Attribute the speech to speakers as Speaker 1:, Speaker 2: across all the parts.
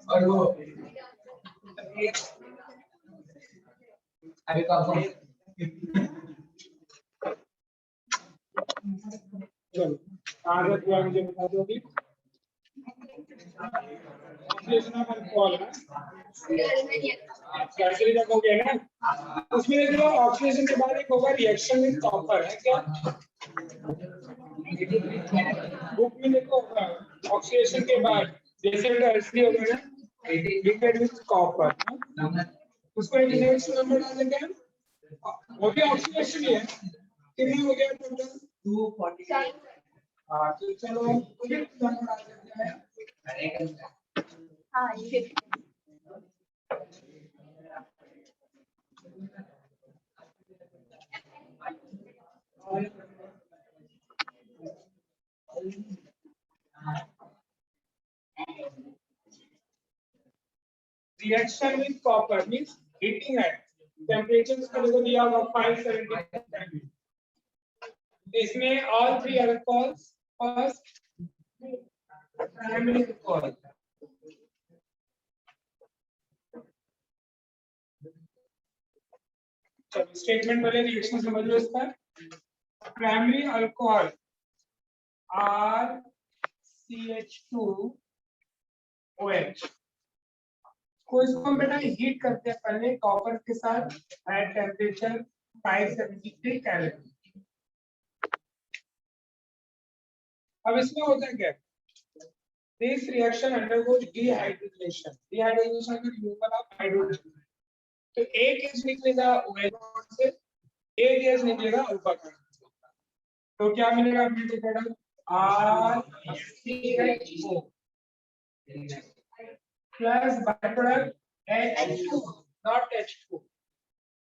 Speaker 1: और वो अभी कौन
Speaker 2: चलो आगे क्या मुझे बता दो अभी ऑक्सीडेशन ऑफ अल्कोहल कैसे रखोगे ना उसमें देखो ऑक्सीडेशन के बाद एक होगा रिएक्शन विद कॉपर है क्या बुक में देखो ऑक्सीडेशन के बाद जैसे एसिड होगा ना लिक्विड विद कॉपर उसको एक नेक्स्ट नंबर डाल देंगे वो भी ऑक्सीडेशन ही है कितने हो गया टोटल 240 हां तो चलो मुझे नंबर डाल देते हैं हां ये reaction with copper means heating at temperature इसका देखो दिया हुआ 570 इसमें all three alcohols first primary alcohol चलो स्टेटमेंट वाले रिएक्शन समझ लो इसका प्राइमरी अल्कोहल RCH2OH को इसको हम बेटा हीट करते हैं पहले कॉपर के साथ एट टेम्परेचर 573 केल्विन अब इसमें होता है क्या this reaction undergoes dehydration dehydration का रिमूवल ऑफ हाइड्रोजन तो एक गैस निकलेगा OH से एक गैस निकलेगा अल्फा कार्बन तो क्या मिलेगा अपने को product RCHO plus by product H2 not H2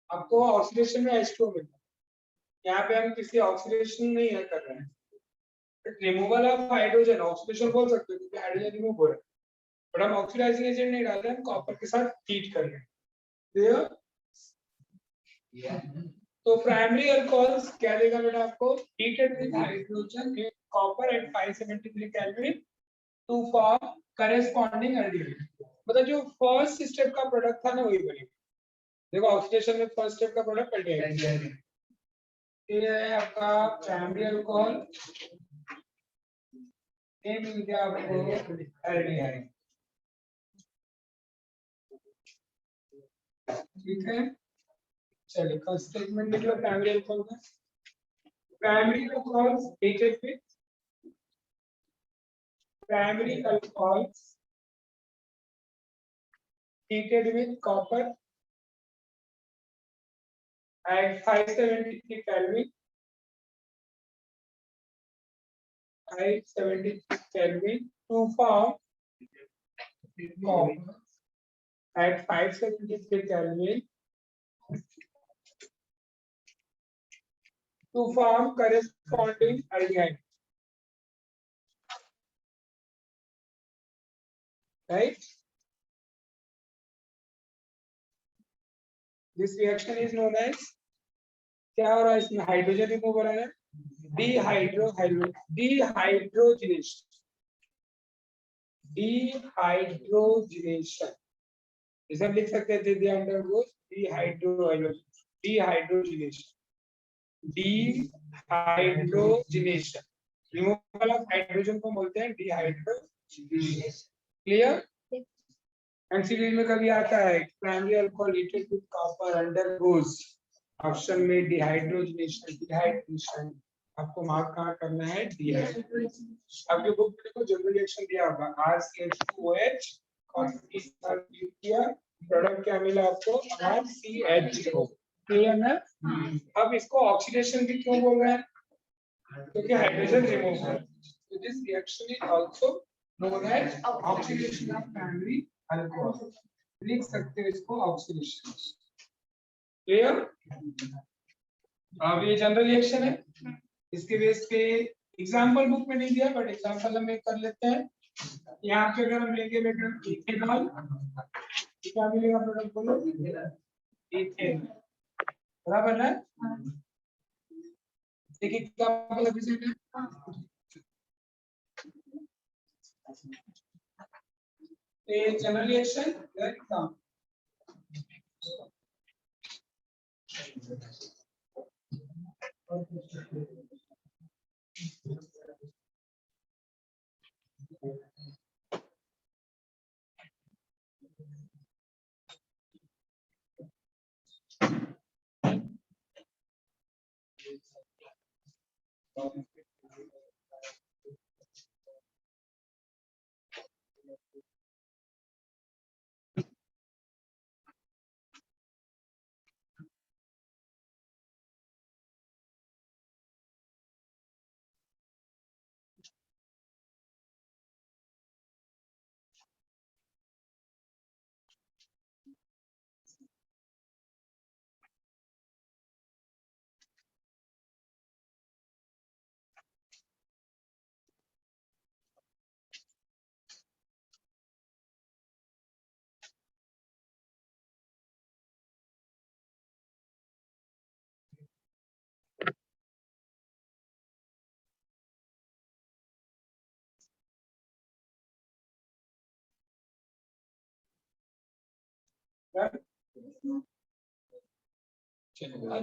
Speaker 2: आपको ऑक्सीडेशन में H2 मिलता है यहाँ पे हम किसी ऑक्सीडेशन नहीं है कर रहे हैं रिमूवल ऑफ हाइड्रोजन ऑक्सीडेशन बोल सकते हैं क्योंकि हाइड्रोजन रिमूव हो रहा है बट हम ऑक्सीडाइजिंग एजेंट नहीं डाल रहे हैं कॉपर के साथ हीट कर रहे हैं तो प्राइमरी अल्कोहल्स क्या देगा बेटा आपको heated with hydrogen in copper at 573 kelvin to form corresponding aldehyde मतलब जो फर्स्ट स्टेप का प्रोडक्ट था ना वही बनेगा देखो ऑक्सीडेशन में फर्स्ट स्टेप का प्रोडक्ट एल्डिहाइड ये है आपका प्राइमरी अल्कोहल ये मिल गया आपको एल्डिहाइड ठीक है चलिए फर्स्ट स्टेटमेंट लिख लो प्राइमरी अल्कोहल का primary alcohols heated with primary alcohols heated with copper at 573 Kelvin 573 Kelvin to form copper at 573 Kelvin to form corresponding aldehyde right this reaction is known as क्या हो रहा है इसमें hydrogen remove हो रहा है dehydrogenation इसे हम लिख सकते हैं दे अंडर वो डिहाइड्रोजनेशन रिमूवल ऑफ हाइड्रोजन को बोलते हैं डिहाइड्रोजनेशन क्लियर एमसीक्यू में कभी आता है primary alcohol heated with copper undergoes option में डिहाइड्रेशन आपको मार्क कहाँ करना है डिहाइड्रेशन आपके बुक में देखो जनरल रिएक्शन दिया होगा RCH2OH और इस किया प्रोडक्ट क्या मिला आपको RCHO क्लियर ना? अब इसको ऑक्सीडेशन भी क्यों बोल रहे हैं? क्योंकि हाइड्रोजन रिमूव है। So this reaction is also known as oxidation of primary alcohol. लिख सकते हो इसको ऑक्सीडेशन। क्लियर? अब ये जनरल रिएक्शन है, इसके बेस पे एग्जांपल बुक में नहीं दिया बट एग्जांपल हम एक कर लेते हैं। यहाँ पे अगर हम लेंगे बेटा इथेनॉल, क्या मिलेगा प्रोडक्ट बोलो? इथेन, बराबर है? देखिए क्या मतलब इसे general reaction example.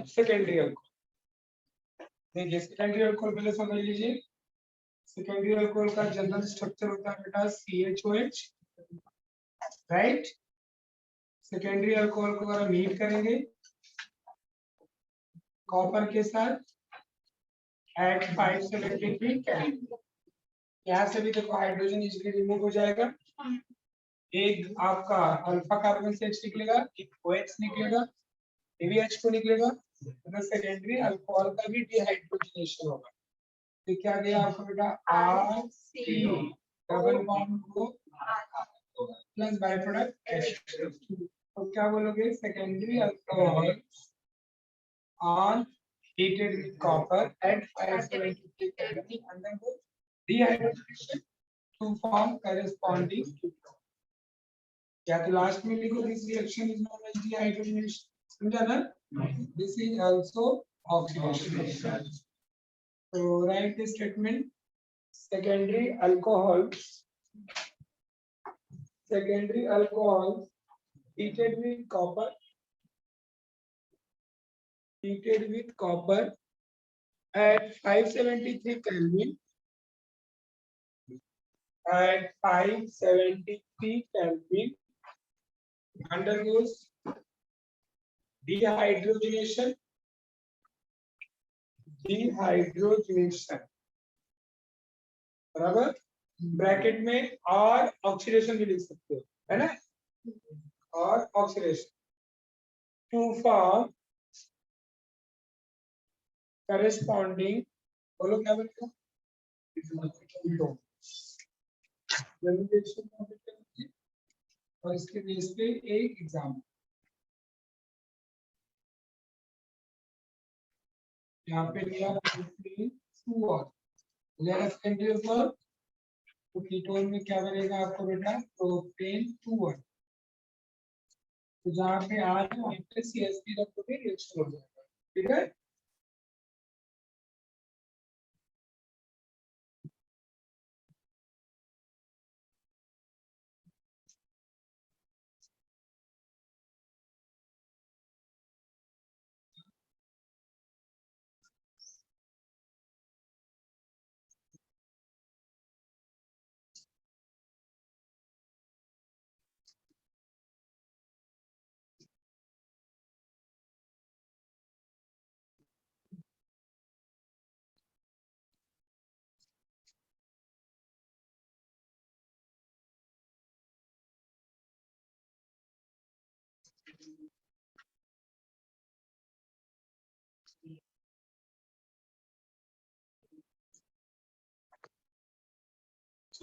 Speaker 2: Secondary alcohol, देखिए सेकेंडरी अल्कोहल पहले समझ लीजिए। सेकेंडरी अल्कोहल का जनरल स्ट्रक्चर होता है बेटा CHOH, राइट? सेकेंडरी अल्कोहल को अगर मीट करेंगे कॉपर के साथ एट 573 केल्विन, यहाँ से भी देखो हाइड्रोजन इजीली रिमूव हो जाएगा। एक आपका अल्फा कार्बन से H निकलेगा, एक OH निकलेगा, ABH को निकलेगा, तो सेकेंडरी अल्कोहल का भी डिहाइड्रोजनेशन होगा। तो क्या गया आपका बेटा RC डबल बॉन्ड को प्लस बाय प्रोडक्ट H, तो क्या बोलोगे? Secondary alcohol on heated with copper at 573 Kelvin undergo dehydrogenation to form corresponding ketone. क्या तो लास्ट में लिखो this reaction is known as dehydrogenation, समझा ना? This is also oxidation. So write the statement: secondary alcohol heated with copper at 573 Kelvin undergoes dehydrogenation बराबर, bracket में और oxidation भी लिख सकते हो, है ना? और ऑक्सीडेशन टू फॉर्म करेस्पॉन्डिंग, बोलो क्या बनेगा? और इसके बेस पे एक एग्जाम्पल यहाँ पे लिया सेकेंडरी अल्कोहल, तो कीटोन में क्या बनेगा आपको बेटा? प्रोपेन 2, तो जहाँ पे आज CH3 रखोगे रिएक्शन हो जाएगा, ठीक है?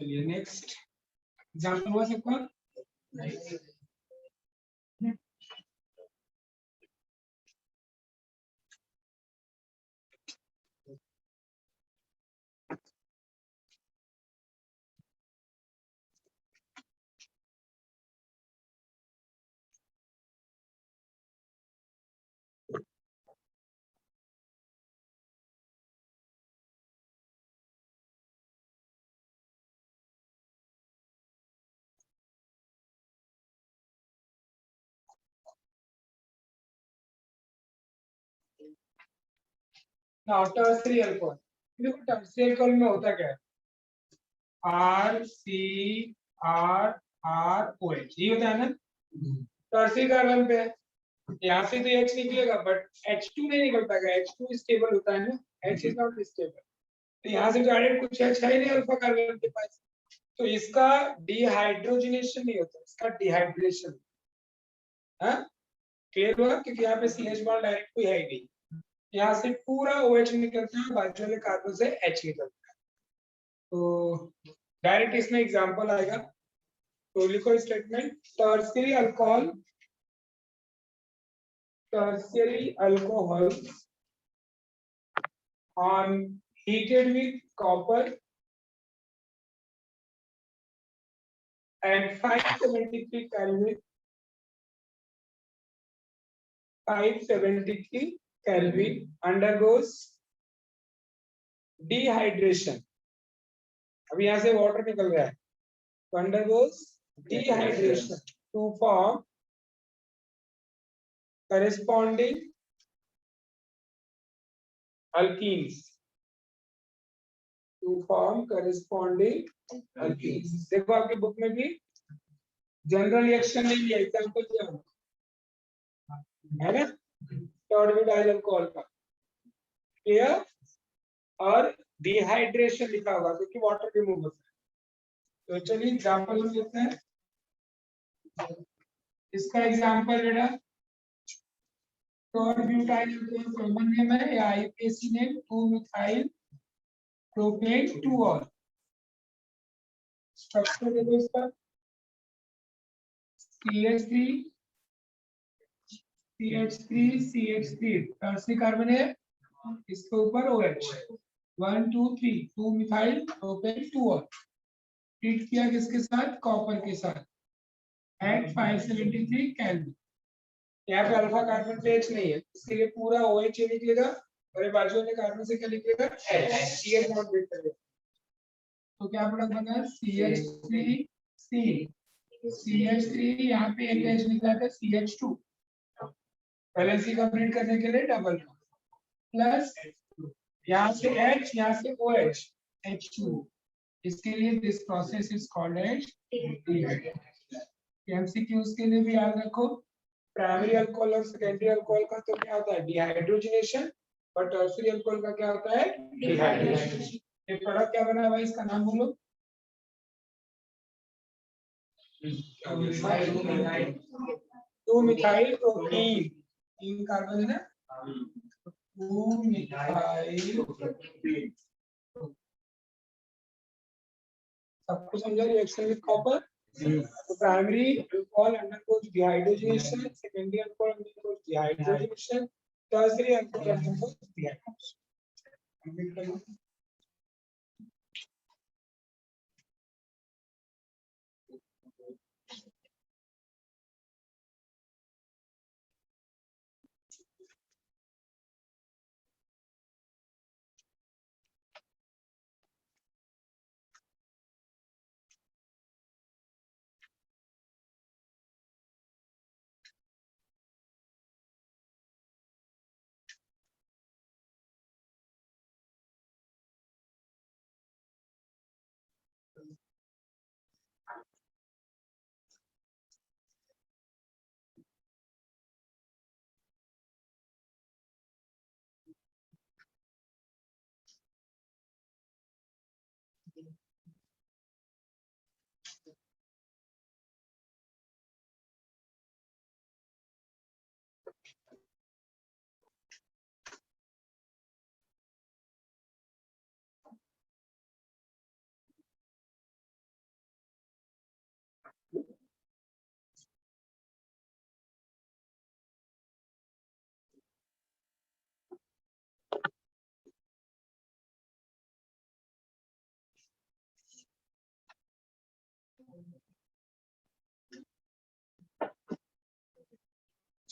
Speaker 2: चलिए नेक्स्ट एग्जाम्पल हुआ सबका। टर्सरी अल्कोहल, देखो टर्सरी अल्कोहल में होता क्या है, RCRROH ये होता है ना, टर्सरी कार्बन पे यहाँ से तो H निकलेगा बट H2 नहीं निकल पाएगा, H2 स्टेबल होता है ना, H इज नॉट स्टेबल, तो यहाँ से डायरेक्ट कुछ H है ही नहीं अल्फा कार्बन के पास, तो इसका डिहाइड्रोजनेशन नहीं होता, इसका डिहाइड्रेशन। हाँ क्लियर हुआ, क्योंकि यहाँ पे CH बॉन्ड डायरेक्ट कोई है ही नहीं, यहाँ से पूरा OH निकलता है, बाजू वाले कार्बन से H निकलता है, तो डायरेक्ट इसमें एग्जांपल आएगा। तो लिखो statement, tertiary alcohol on heated with copper and 573 Kelvin, 573 Kelvin undergoes dehydration। अभी यहाँ से वाटर निकल रहा है, तो undergoes dehydration to form corresponding alkenes, to form corresponding alkenes। देखो आपके बुक में भी जनरल रिएक्शन नहीं लिया, एग्जांपल दिया है ना, टॉर्बिडाइल अल्कोहल का, क्लियर, और डिहाइड्रेशन लिखा होगा क्योंकि वाटर रिमूव होता है। तो चलिए एग्जांपल हम लेते हैं, इसका एग्जांपल बेटा टॉर्ब्यूटाइल अल्कोहल कॉमन नेम है या आईपीएसी नेम 2 मिथाइल प्रोपेन 2 और स्ट्रक्चर देखो इसका CH3 CH3 टर्सरी कार्बन है, इसके ऊपर OH 1 2 3 2 मिथाइल प्रोपेन 2 और ट्रीट किया किसके साथ, कॉपर के साथ एट 573 केल्विन। यहाँ पे अल्फा कार्बन पे H नहीं है, इसके लिए पूरा OH निकलेगा और ये बाजू वाले कार्बन से क्या निकलेगा, H, CH नॉट ब्रेक करेगा, तो क्या प्रोडक्ट बना CH3C, CH3 यहाँ पे एक H निकला था CH2, पहले C कंप्लीट करने के लिए डबल प्लस यहाँ से H, यहाँ से OH H2, इसके लिए this process is called as MCQs के लिए भी याद रखो, प्राइमरी अल्कोहल और सेकेंडरी अल्कोहल का तो क्या होता है डिहाइड्रोजनेशन, और टर्शियरी अल्कोहल का क्या होता है डिहाइड्रेशन। ये प्रोडक्ट क्या बना हुआ है, इसका नाम बोलो, 2 मिथाइल प्रोपीन, 3 कार्बन है ना, 2 मिथाइल प्रोपीन, सबको समझा रिएक्शन विद कॉपर। तो primary alcohol undergoes dehydrogenation, secondary alcohol undergoes dehydrogenation, tertiary alcohol undergoes dehydrogenation.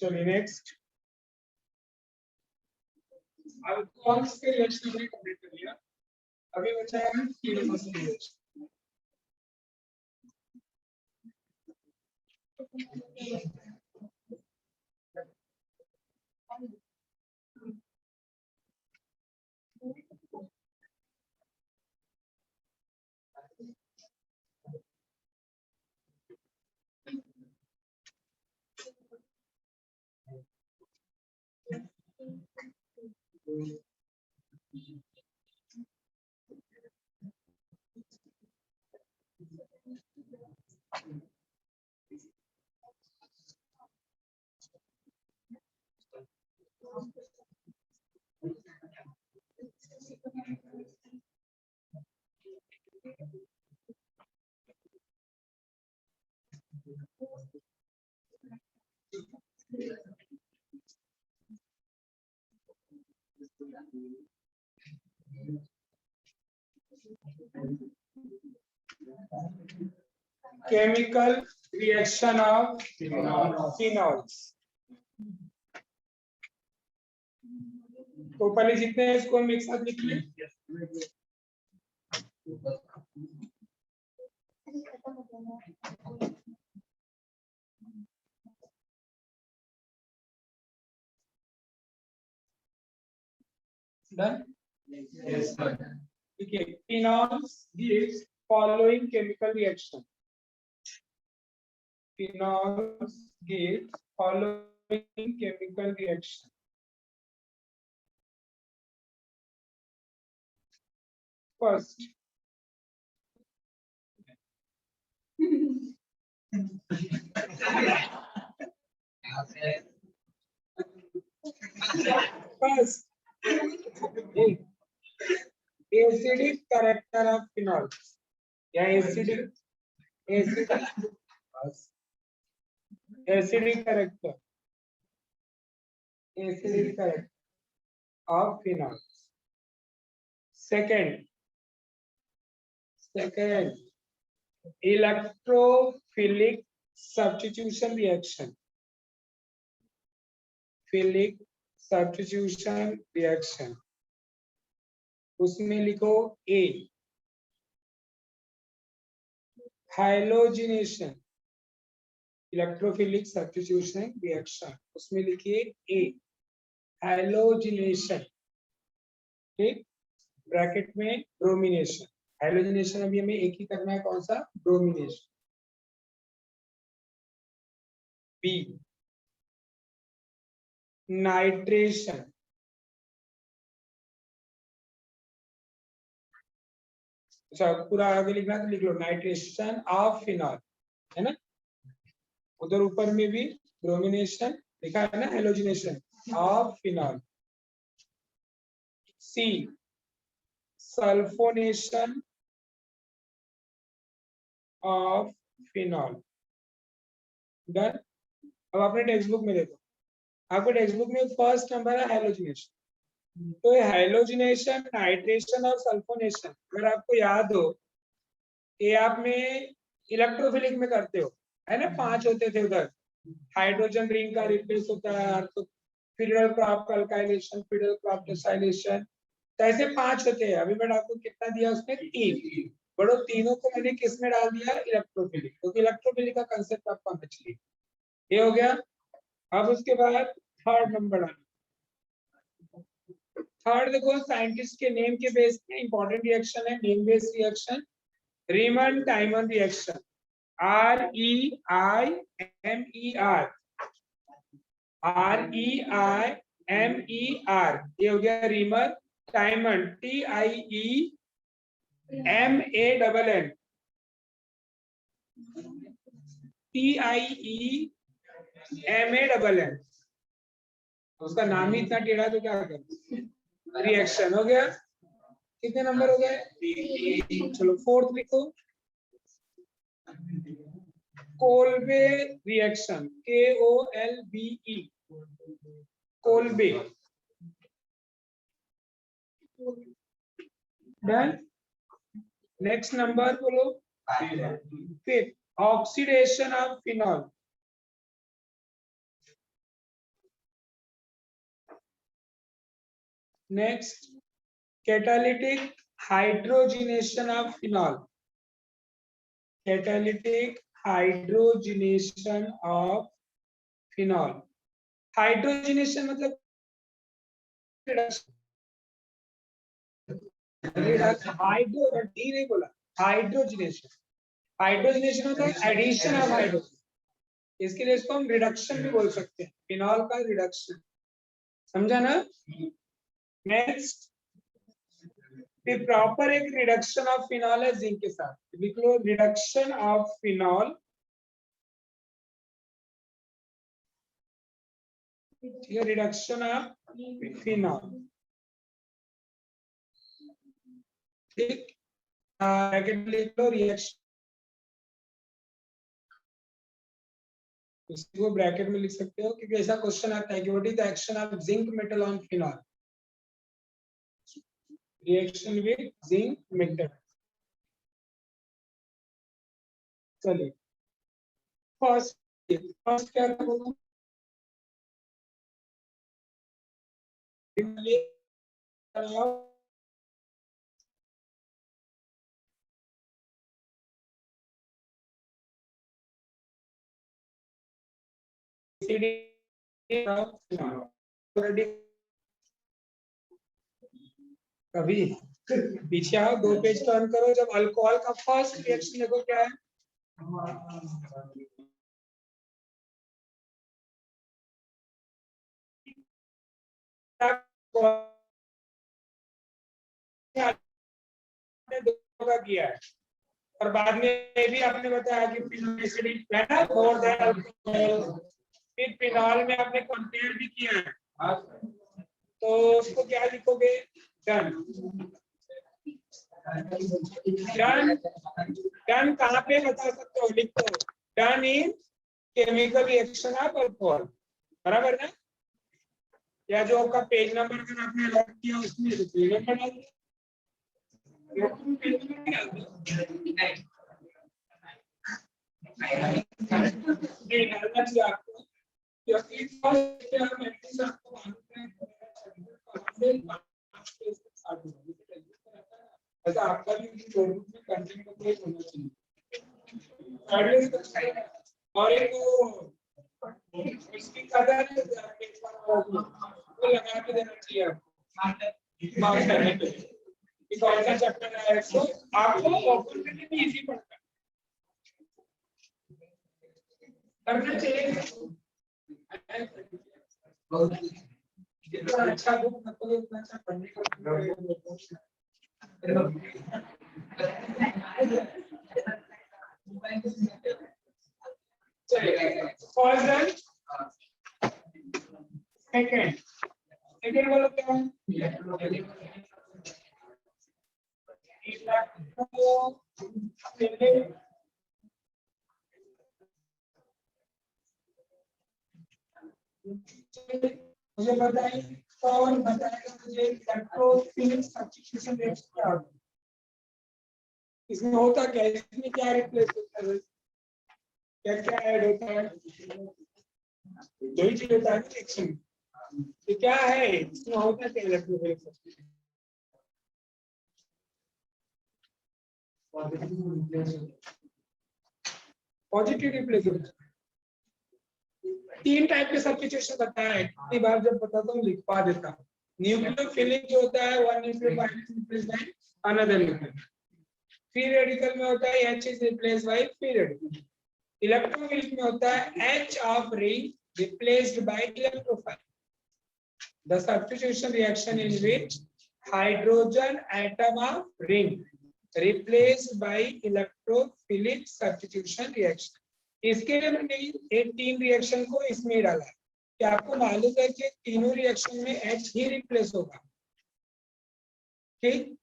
Speaker 2: चलिए नेक्स्ट, अब कौन से रिएक्शन हमने कंप्लीट कर लिया, अभी बचा है ketosis reaction. Chemical reaction of phenols. तो पहले जितने हैं इसको हम एक साथ लिख लें। Done? Yes, sir. Okay. Phenols gives following chemical reaction. Phenols gives following chemical reaction. First, first, acidic character of phenols. या acidic character of phenols. Second, electrophilic substitution reaction. Philic substitution reaction, उसमें लिखो A. Halogenation, electrophilic substitution reaction, उसमें लिखिए A. Halogenation, ठीक, bracket में bromination. Halogenation अभी हमें एक ही करना है, कौन सा, ब्रोमिनेशन। B. नाइट्रेशन, अच्छा पूरा आगे लिखना तो लिख लो, नाइट्रेशन ऑफ फिनॉल, है ना, उधर ऊपर में भी ब्रोमिनेशन लिखा है ना, halogenation of phenol. C. Sulphonation of phenol. Done. अब अपने टेक्स्ट बुक में देखो, आपके टेक्स्ट बुक में फर्स्ट नंबर है हेलोजिनेशन, तो ये हेलोजिनेशन, नाइट्रेशन और सल्फोनेशन अगर आपको याद हो, ये आप में इलेक्ट्रोफिलिक में करते हो, है ना, 5 होते थे उधर, हाइड्रोजन रिंग का रिप्लेस होता है, तो Friedel Crafts alkylation, Friedel Crafts deacylation, तो ऐसे 5 होते हैं। अभी मैंने आपको कितना दिया उसमें, 3, बड़ो तीनों को मैंने किस में डाल दिया, इलेक्ट्रोफिलिक, क्योंकि इलेक्ट्रोफिलिक का कंसेप्ट आपको आना चाहिए। ये हो गया। अब उसके बाद थर्ड नंबर आना, थर्ड देखो, साइंटिस्ट के नेम के बेस पे इंपॉर्टेंट रिएक्शन है, name based reaction, Reimer Tiemann reaction, REIMER, REIMER, ये हो गया रीमन टाइमन, TIEMANN, TIEMANN, उसका नाम ही इतना टेढ़ा तो क्या कर, रिएक्शन हो गया। कितने नंबर हो गए, चलो फोर्थ लिखो, Kolbe reaction, KOLBE, Kolbe. Done. Next number बोलो, fifth, oxidation of phenol, next catalytic hydrogenation of phenol, catalytic hydrogenation of phenol. Hydrogenation मतलब हाइड्रो डी नहीं बोला, हाइड्रोजिनेशन। हाइड्रोजिनेशन होता है एडिशन ऑफ हाइड्रोजन, इसके लिए इसको हम रिडक्शन भी बोल सकते हैं, फिनॉल का रिडक्शन, समझा ना। नेक्स्ट प्रॉपर एक रिडक्शन ऑफ फिनॉल है जिंक के साथ, लिख लो रिडक्शन ऑफ फिनॉल, ठीक है, रिडक्शन ऑफ फिनॉल, ठीक, ब्रैकेट लिख लो रिएक्शन, इसको ब्रैकेट में लिख सकते हो क्योंकि ऐसा क्वेश्चन आता है कि what is the action of zinc metal on phenol, reaction with zinc metal. चलिए फर्स्ट क्या करूंगा, कभी पीछे आओ, 2 पेज टर्न करो, जब अल्कोहल का फर्स्ट रिएक्शन देखो क्या है, किया है, और बाद में ये भी आपने बताया कि फिनॉल एसिडिक है ना, मोर देन अल्कोहल, फिर फिनॉल में आपने कंपेयर भी किया है, तो उसको क्या लिखोगे, डन। डन डन कहाँ पे बता सकते हो, लिखो done in chemical reaction of alcohol, बराबर ना, या जो आपका पेज नंबर अगर आपने अलॉट किया उसमें पेज नंबर डाल दो, नहीं डालना चाहिए आपको, क्योंकि फर्स्ट हम एटलीस्ट आपको ऐसा आपका भी नोटबुक में कंटेंट कंप्लीट होना चाहिए, और एक इसकी कदर वो लगा के देना चाहिए आपको मार्क्स करने के लिए, कौन सा चैप्टर है इसको आपको ओपन करने में इजी पड़ता है, करना चाहिए। जितना अच्छा बुक रखोगे उतना अच्छा पढ़ने का, चलिए फर्स्ट सेकंड, सेकंड बोलो क्या है, मुझे बताइए कौन बताएगा मुझे इलेक्ट्रोफिलिक सब्स्टिट्यूशन रिएक्शन क्या होता है, इसमें होता क्या है, इसमें क्या रिप्लेस होता है, क्या क्या ऐड होता है, दो ही चीज होता है रिएक्शन, ये क्या है, इसमें होता क्या इलेक्ट्रोफिलिक सब्स्टिट्यूशन, पॉजिटिव रिप्लेस होता है। 3 टाइप के सब्स्टिट्यूशन बताया है, कितनी बार जब बताता हूँ लिखवा देता हूँ। न्यूक्लियोफिलिक जो होता है one nucleophile is replaced by another nucleophile, free radical में होता है H is replaced by free radical, electrophilic में होता है H of ring replaced by electrophile, the substitution reaction in which hydrogen atom of ring replaced by electrophilic substitution reaction. इसके लिए मैंने ये 3 रिएक्शन को इसमें डाला है, क्या आपको मालूम है कि तीनों रिएक्शन में H ही रिप्लेस होगा, ठीक।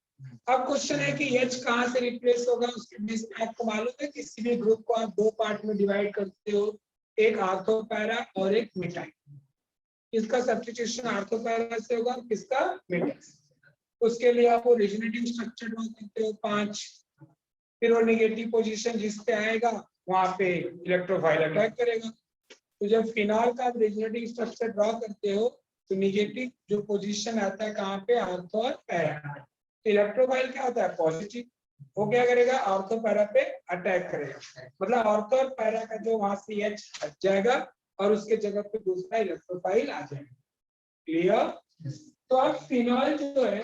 Speaker 2: अब क्वेश्चन है कि H कहाँ से रिप्लेस होगा, उसके बेस पे आपको मालूम है कि किसी भी ग्रुप को आप 2 पार्ट में डिवाइड करते हो, एक आर्थो पैरा और एक मिथाइल, किसका सब्स्टिट्यूशन आर्थो पैरा से होगा, किसका मिथाइल, उसके लिए आप ओरिजिनेटिंग स्ट्रक्चर ड्रॉ करते हो 5, फिर वो नेगेटिव पोजीशन जिस पे आएगा वहां पे इलेक्ट्रोफाइल अटैक करेगा, तो जब फिनॉल का ओरिजिनेटिंग स्ट्रक्चर ड्रॉ करते हो तो निगेटिव जो पोजीशन आता है कहाँ पे, आर्थो और पैरा। तो इलेक्ट्रोफाइल क्या होता है, पॉजिटिव, वो क्या करेगा, ऑर्थो पैरा पे अटैक करेगा, मतलब ऑर्थो और पैरा का जो वहां से एच हट जाएगा और उसके जगह पे दूसरा इलेक्ट्रोफाइल आ जाएगा। क्लियर। तो अब फिनॉल जो है,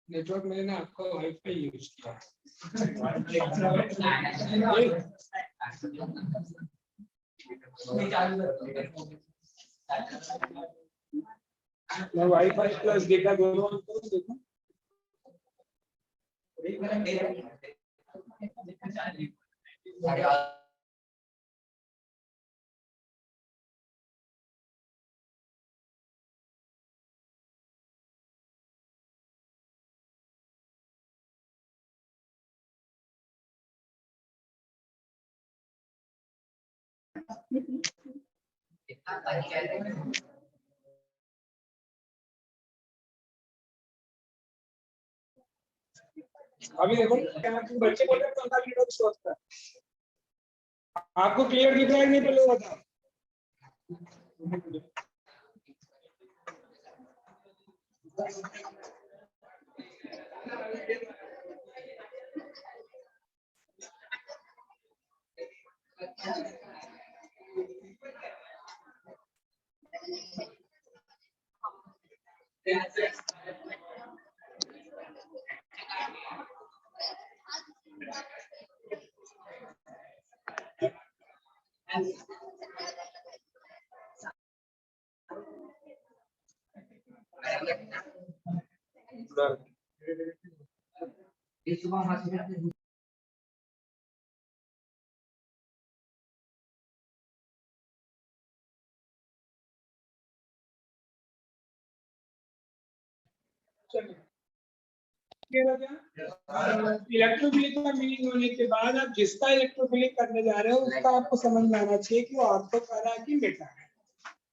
Speaker 2: नेटवर्क मैंने ना आपका वाईफाई यूज किया, मैं वाईफाई प्लस डेटा दोनों ऑन करूं, देखो अभी देखो क्या बच्चे बोल रहे हैं 15 मिनट सोचता है, आपको क्लियर दिख रहा है नहीं, पहले बताओ। इलेक्ट्रोफिलिक का मीनिंग होने के बाद आप जिसका इलेक्ट्रोफिलिक करने जा रहे हो उसका आपको समझ में आना चाहिए कि वो ऑर्थो पैरा की मेटा है।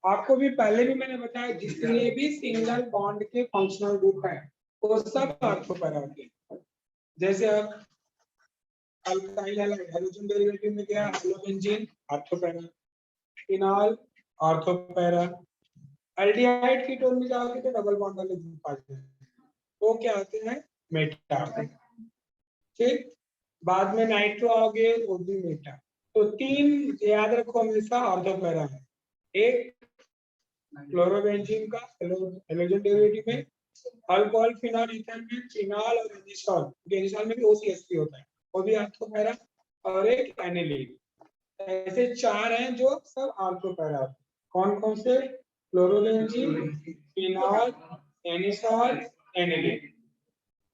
Speaker 2: आपको भी पहले भी मैंने बताया, जितने भी सिंगल बॉन्ड के फंक्शनल ग्रुप है वो सब ऑर्थो पैरा के, जैसे अब अल्काइल हाइड्रोजन डेरिवेटिव में क्या, halobenzene ortho para, phenol ortho para, aldehyde ketone में जाओगे तो डबल बॉन्ड वाले ग्रुप आ जाते हैं, वो क्या होते हैं, मेटा। ठीक, बाद में नाइट्रो आओगे वो भी मेटा। तो तीन याद रखो हमेशा ऑर्थो पैरा है, एक क्लोरोबेंजीन का हेलोजन डेरिवेटिव में, अल्कोहल फिनॉल ईथर में फिनॉल और एनिसॉल, एनिसॉल में भी OCH3 होता है वो भी ऑर्थो पैरा, और एक एनिलीन। ऐसे चार हैं जो सब ऑर्थो पैरा। कौन कौन से, क्लोरोबेंजीन, फिनॉल, एनिसॉल, एनिलीन।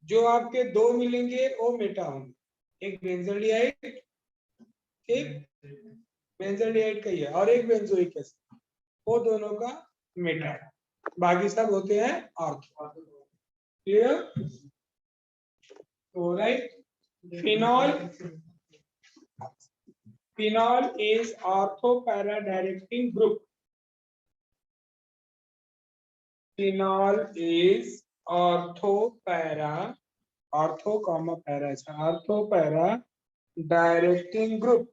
Speaker 2: जो आपके दो मिलेंगे वो मेटा होंगे, एक बेंजोडिआइड, ठीक बेंजोडिआइड का ही है, और एक बेंजोइक एसिड, वो दोनों का मेटा है, बाकी सब होते हैं ऑर्थो। क्लियर। तो right, phenol is ortho para directing group. Phenol is ortho para directing group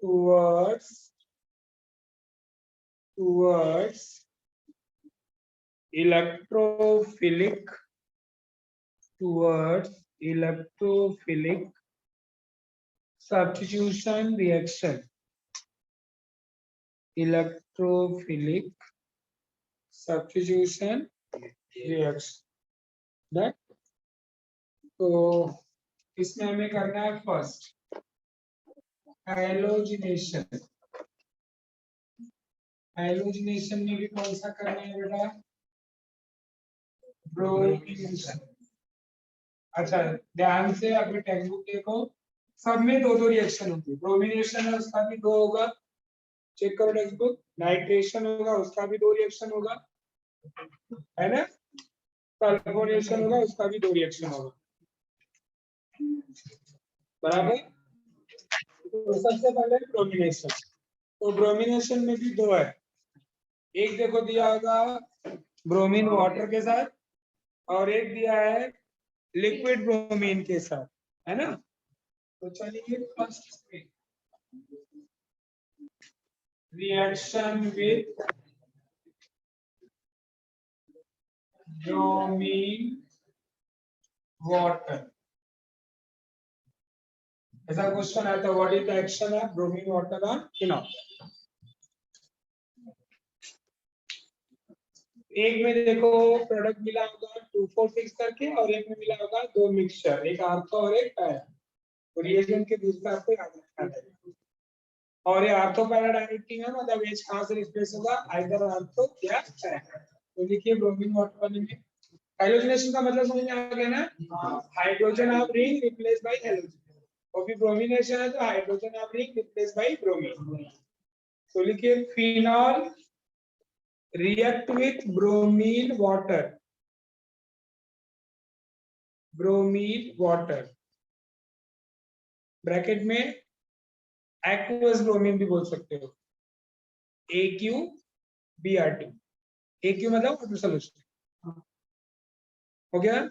Speaker 2: towards electrophilic substitution reaction. Electrophilic substitution reaction. That तो इसमें हमें करना है फर्स्ट हैलोजिनेशन। हैलोजिनेशन में भी कौन सा करना है बेटा, ब्रोमिनेशन। अच्छा ध्यान से अपने टेक्स्ट बुक देखो, सब में दो दो रिएक्शन होती है, ब्रोमिनेशन है उसका भी दो होगा, चेक करो टेक्स्ट बुक, नाइट्रेशन होगा उसका भी दो रिएक्शन होगा, है ना, सल्फोनेशन होगा उसका भी दो रिएक्शन होगा, बराबर। तो सबसे पहले ब्रोमिनेशन, तो ब्रोमिनेशन में भी दो है, एक देखो दिया होगा ब्रोमीन वाटर के साथ और एक दिया है लिक्विड ब्रोमीन के साथ, है ना। तो चलिए first reaction with bromine water. ऐसा क्वेश्चन आया था, what is the action of bromine water on phenol? एक में देखो प्रोडक्ट मिला होगा 2,4,6 करके और एक में मिला होगा दो मिक्सचर, एक आर्थो और एक पैरा। तो रिएजेंट के बीच में आपको याद रखना है। और ये आर्थो पैरा डायरेक्टिंग है, मतलब H कहां से रिप्लेस होगा, आइदर आर्थो या पैरा। तो देखिए ब्रोमीन वाटर बनेंगे। हाइड्रोजनेशन का मतलब समझ में आ गया ना, hydrogen of ring replace by halogen. और फिर ब्रोमिनेशन है तो hydrogen of ring replace by bromine. तो लिखिए phenol react with bromine water. Bromine water bracket में एक्वस ब्रोमीन भी बोल सकते हो, AQBr2। AQ मतलब वाटर सॉल्यूशन हो गया।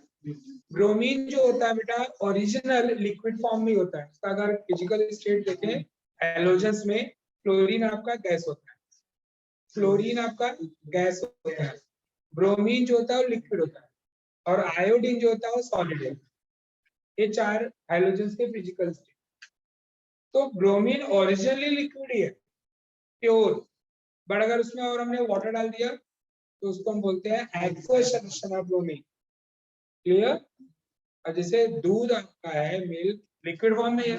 Speaker 2: ब्रोमीन जो होता है बेटा ओरिजिनल लिक्विड फॉर्म में होता है। इसका अगर फिजिकल स्टेट देखें, हैलोजेंस में फ्लोरीन आपका गैस होता है, फ्लोरीन आपका गैस होता है, ब्रोमीन जो होता है वो लिक्विड होता है, और आयोडीन जो होता है वो सॉलिड है। ये चार हाइड्रोजन्स के फिजिकल स्टेट। तो ब्रोमीन ओरिजिनली लिक्विड ही है, प्योर, बट अगर उसमें और हमने वाटर डाल दिया तो उसको हम बोलते हैं aqueous solution of bromine. Clear? और जैसे दूध आपका है, मिल्क लिक्विड फॉर्म में है,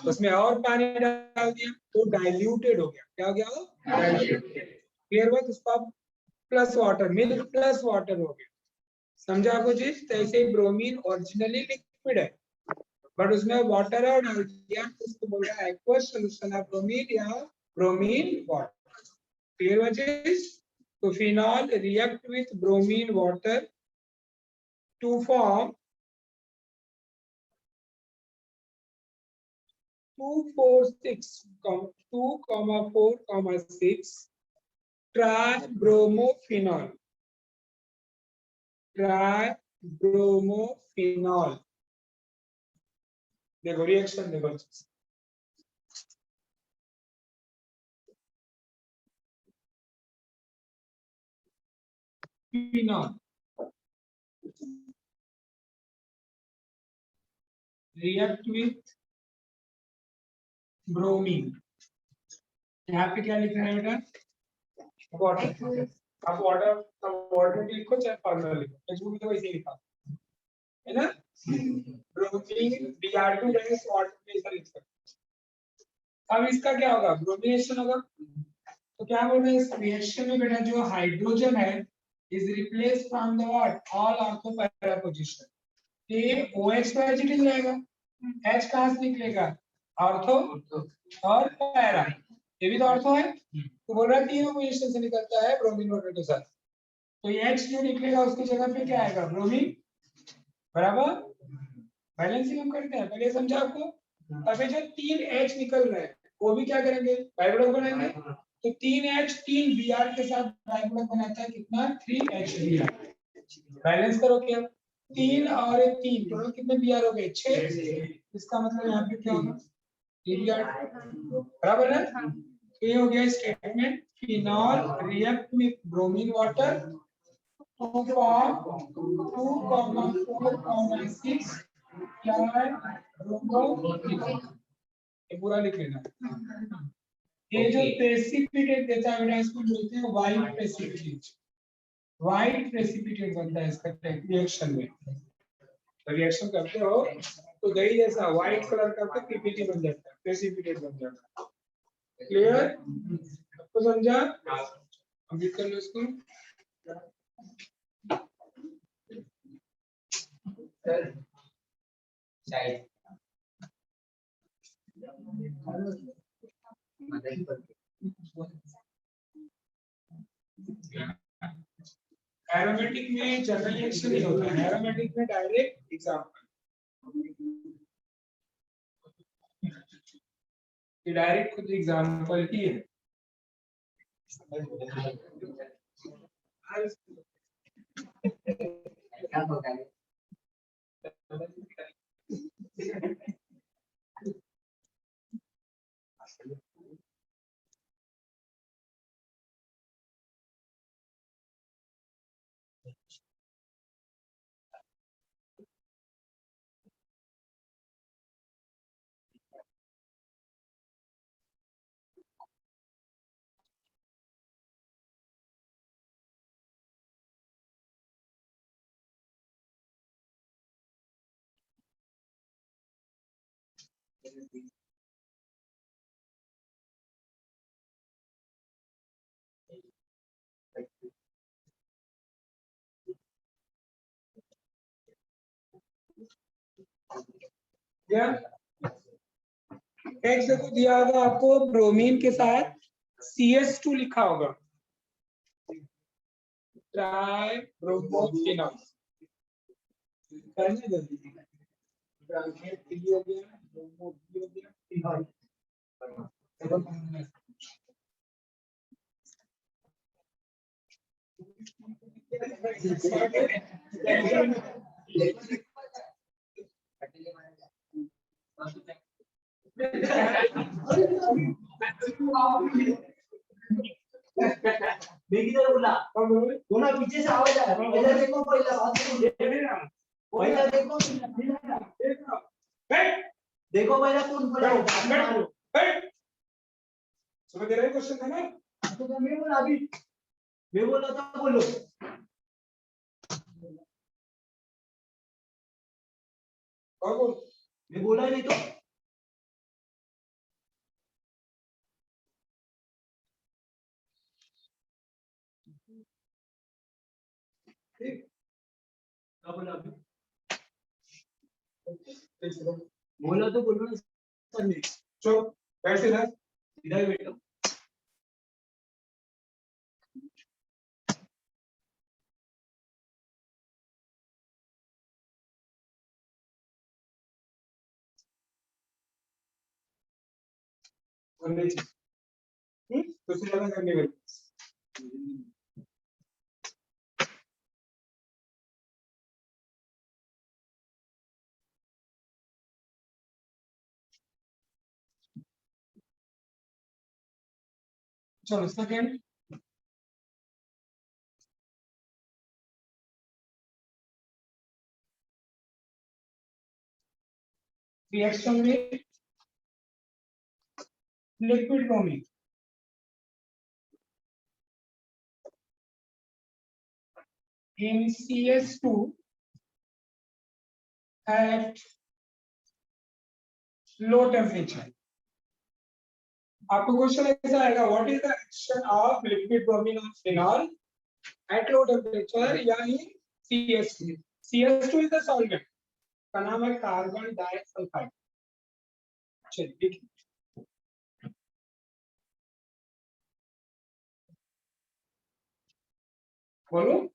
Speaker 2: उसमें और पानी डाल दिया तो डाइल्यूटेड हो गया। क्या हो गया? डाइल्यूटेड। क्लियर हुआ? उसको आप plus water, milk plus water हो गया। समझा आपको चीज? तो ऐसे ब्रोमीन ओरिजिनली लिक्विड है, बट उसमें वाटर और डाल दिया तो उसको बोल रहा है एक्वस सॉल्यूशन ऑफ ब्रोमीन या ब्रोमीन वाटर। क्लियर हुआ चीज? तो phenol react with bromine water to form 2,4,6 tribromophenol. Tribromophenol देखो रिएक्शन देखो, फिनॉल रिएक्ट विथ ब्रोमीन। यहाँ पे क्या लिख रहा है बेटा? वाटर। आप वाटर वाटर लिखो चाहे फार्मूला लिखो, टेक्स्ट बुक में तो वैसे ही लिखा है ना। ब्रोमीन Br2 डैश वाटर में ऐसा लिख सकते। अब इसका क्या होगा? ब्रोमिनेशन होगा। तो क्या बोल रहे हैं इस रिएक्शन में बेटा, जो हाइड्रोजन है is replace from the what all ortho para position. ये OH तो एच इट रहेगा, H कहां से निकलेगा? ऑर्थो और पैरा, ये भी तो ऑर्थो है। तो बोल रहा है तीनों पोजीशन से निकलता है ब्रोमीन वाटर के साथ। तो ये H जो निकलेगा उसकी जगह पे क्या आएगा? ब्रोमीन। बराबर बैलेंसिंग हम करते हैं, पहले समझा आपको। अब ये जो 3H निकल रहे हैं वो भी क्या करेंगे? बाई प्रोडक्ट बनाएंगे। तो 3H 3Br के साथ बाई प्रोडक्ट बनाता है कितना? 3HBr। बैलेंस करो क्या, 3 और 3 टोटल कितने Br हो गए? 6। इसका मतलब यहाँ पे क्या होगा? 3Br। बराबर है। तो ये हो गया statement, phenol react with bromine water to form 2,4,6 ये पूरा लिख लेना। ये जो प्रेसिपिटेट देता है बेटा इसको बोलते हैं व्हाइट प्रेसिपिटेट। व्हाइट प्रेसिपिटेट बनता है इसका रिएक्शन में। तो रिएक्शन करते हो तो दही जैसा व्हाइट कलर का पीपीटी बन जाता है, प्रेसिपिटेट बन जाता है। क्लियर? आपको समझा? कंप्लीट कर लो इसको। एरोमेटिक में जनरल रिएक्शन नहीं होता है, एरोमेटिक में डायरेक्ट एग्जांपल, ये डायरेक्ट खुद एग्जांपल ही है। क्या होगा? नेक्स्ट देखो दिया होगा आपको ब्रोमीन के साथ CS2 लिखा होगा, ट्राई ब्रोमोफिनॉल करने जल्दी हो गया, ब्रोमो हो गया, फिनॉल
Speaker 1: बोला पीछे से आवाज आ रहा है, पहले देखो, पहला बात पहला देखो, देखो पहला कौन बोला,
Speaker 2: समझ रहे क्वेश्चन है ना?
Speaker 1: तो मैं बोला अभी, मैं बोला था बोलो,
Speaker 2: और बोल,
Speaker 1: मैं बोला नहीं तो बोला अभी, बोला तो बोलो ना सर, नहीं
Speaker 2: चलो बैठे ना,
Speaker 1: इधर बैठो,
Speaker 2: तो से ज्यादा करने वाली चलो सेकंड रिएक्शन में liquid bromine in CS2 at low temperature. आपको क्वेश्चन ऐसा आएगा, what is the action of liquid bromine on phenol at low temperature, यानी CS2. CS2 is the solvent, का नाम है कार्बन डाइसल्फाइड. चलिए बोलो.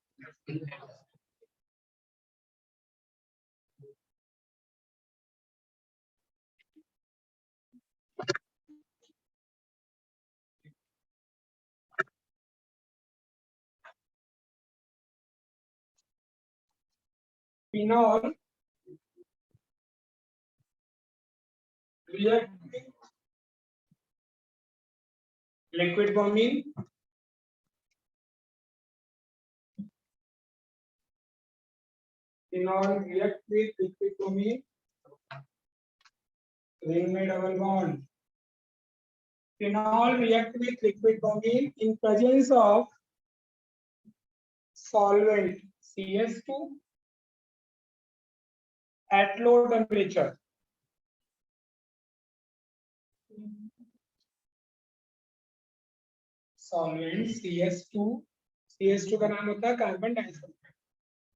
Speaker 2: Phenol react with liquid bromine phenol react with liquid bromine, ring में double bond. Phenol react with liquid bromine in presence of solvent CS2 at low temperature. Solvent CS2 का नाम होता है carbon disulphide.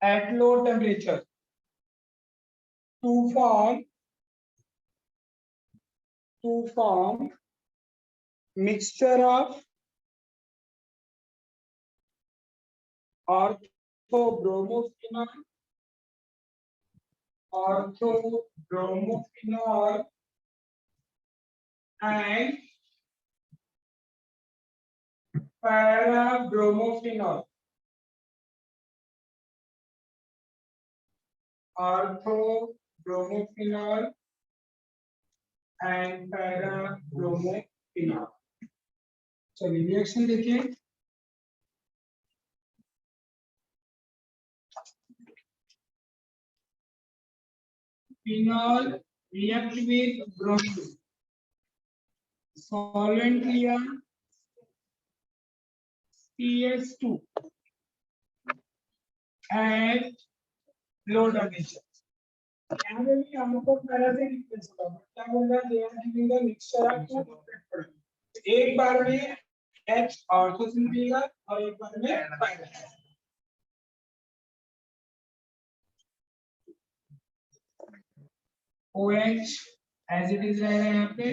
Speaker 2: At low temperature to form mixture of orthobromophenol and parabromophenol. Orthobromophenol and parabromophenol. चलिए reaction देखिए. Phenol react with bromine. Solvent लिया CS2 at low temperature. यहाँ पे भी हमको पहले से रिप्लेस होगा, क्या बोल रहा है, they are giving the mixture of two different products। एक बार में H ऑर्थोसिन मिलेगा और एक बार में पायरस। OH as it is रहेगा यहाँ पे,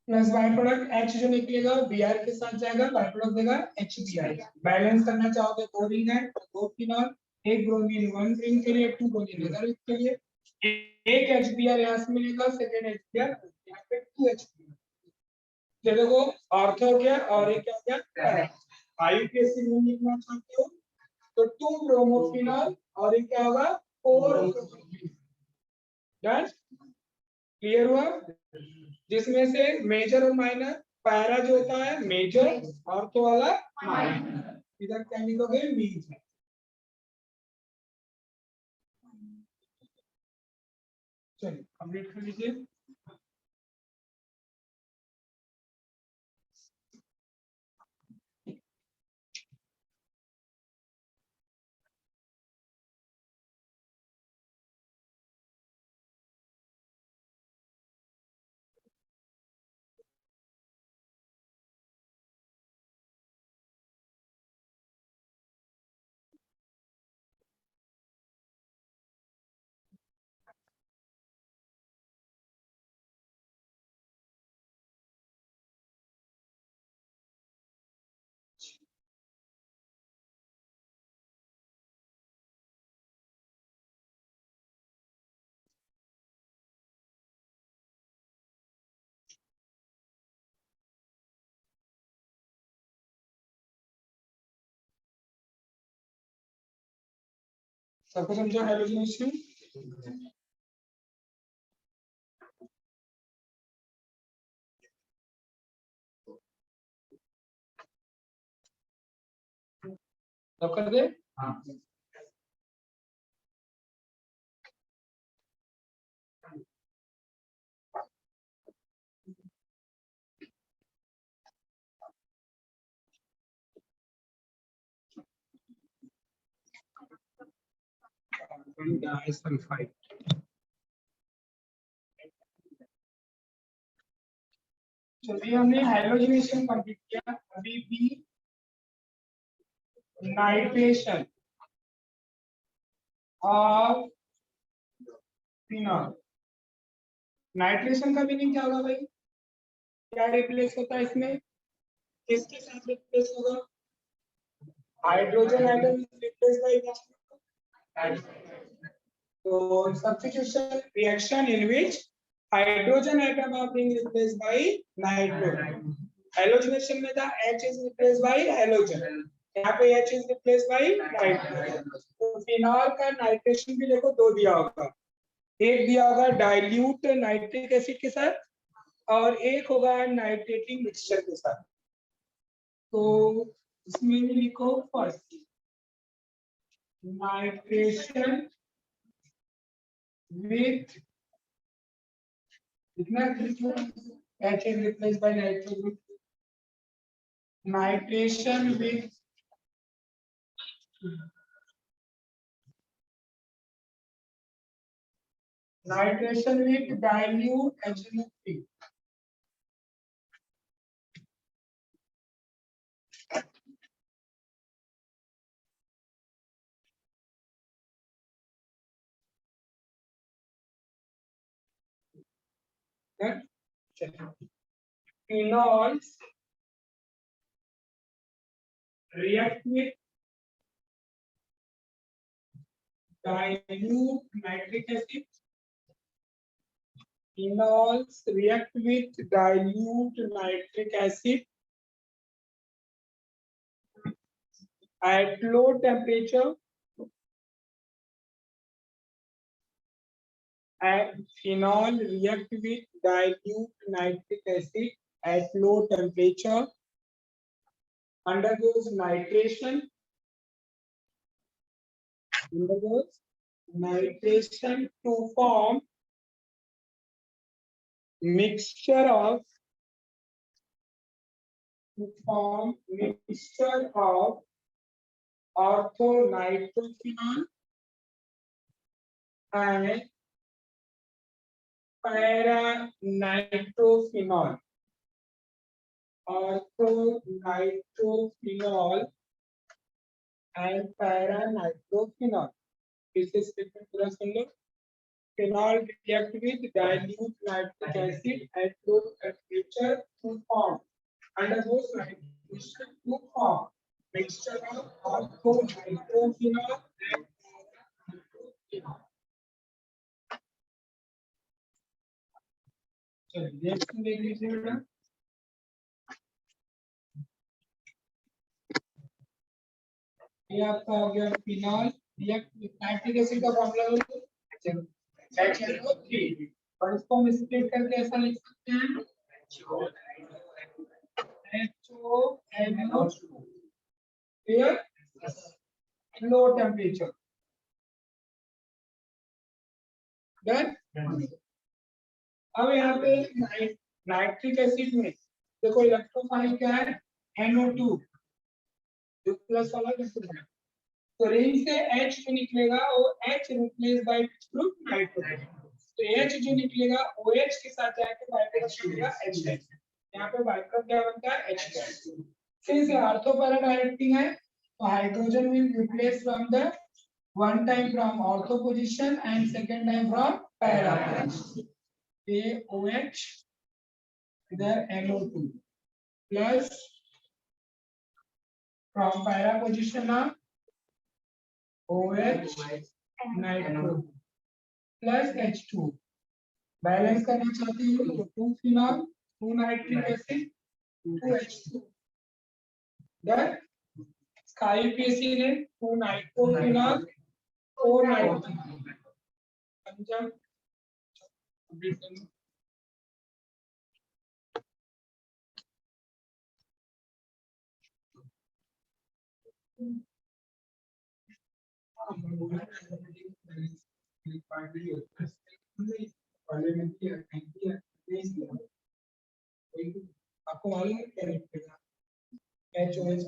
Speaker 2: प्लस बाय प्रोडक्ट H जो निकलेगा Br के साथ जाएगा, बाय प्रोडक्ट देगा HBr। बैलेंस करना चाहोगे दो रिंग है, दो फिनॉल, एक ब्रोमीन वन रिंग के लिए, टू ब्रोमीन अदर रिंग के लिए, एक HBr यहाँ से मिलेगा, सेकंड HBr यहाँ पे 2 HBr। ये देखो ऑर्थो हो गया और एक क्या हो गया, आईयूपीएसी में लिखना चाहते हो तो 2 ब्रोमोफिनॉल और एक क्या होगा 4 ब्रोमोफिनॉल। डन, क्लियर हुआ? जिसमें से मेजर और माइनर, पैरा जो होता है मेजर, ऑर्थो वाला माइनर। इधर क्या लिखोगे, मेजर। चलिए कंप्लीट कर लीजिए। सबको समझा हाइड्रोजनेशन? सब कर दे? हाँ। डाइसल्फाइड। चलिए हमने हाइड्रोजनेशन कंप्लीट किया, अभी भी नाइट्रेशन ऑफ फिनॉल। नाइट्रेशन का मीनिंग क्या होगा भाई? क्या रिप्लेस होता है इसमें, किसके साथ रिप्लेस होगा? Hydrogen atom replace by, so substitution reaction in which hydrogen atom are being replaced by nitrogen। Halogenation में था H is replaced by halogen, यहाँ पे H is replaced by nitrogen। तो फिनॉल का नाइट्रेशन भी देखो दो दिया होगा, एक दिया होगा डाइल्यूट नाइट्रिक एसिड के साथ और एक होगा नाइट्रेटिंग मिक्सचर के साथ। तो इसमें भी लिखो first nitration with H is replaced by nitrogen, nitration with dilute HNO3। Phenols react with dilute nitric acid. Phenols react with dilute nitric acid at low temperature. And phenol react with dilute nitric acid at low temperature, undergoes nitration to form mixture of to form mixture of orthonitrophenol and paranitrophenol. Orthonitrophenol and paranitrophenol. This is statement पूरा सुन लो. Phenol react with dilute nitric acid at low temperature to form under those nitrogen to form mixture of orthonitrophenol and paranitrophenol. चलिए next देख लीजिए बेटा. ये आपका हो गया phenol react with nitric acid का फॉर्मूला लो. HNO3 और इसको हम स्प्लिट करके ऐसा लिख सकते हैं HONO2. Clear. Low temperature. Done. अब यहाँ पे नाइट्रिक एसिड में देखो इलेक्ट्रोफाइल क्या है NO2 जो प्लस वाला कैसे है. तो रिंग से H जो निकलेगा वो H replace by group nitrogen. तो H जो निकलेगा OH के साथ जाके बाइप्रोडक्ट मिलेगा H. यहाँ पे बाइप्रोडक्ट क्या बनता है H. Since ortho para directing है तो hydrogen will replace from the one time from ortho position and second time from para. AOH इधर NO2 plus from para position of OH nitro plus H2. Balance करना चाहती हूँ तो 2 phenol 2 nitric acid 2 H2. Then SkyPC ने 2 nitrophenol 4 nitrogen. Punjab आपको मालूम है क्या लिखेगा HOH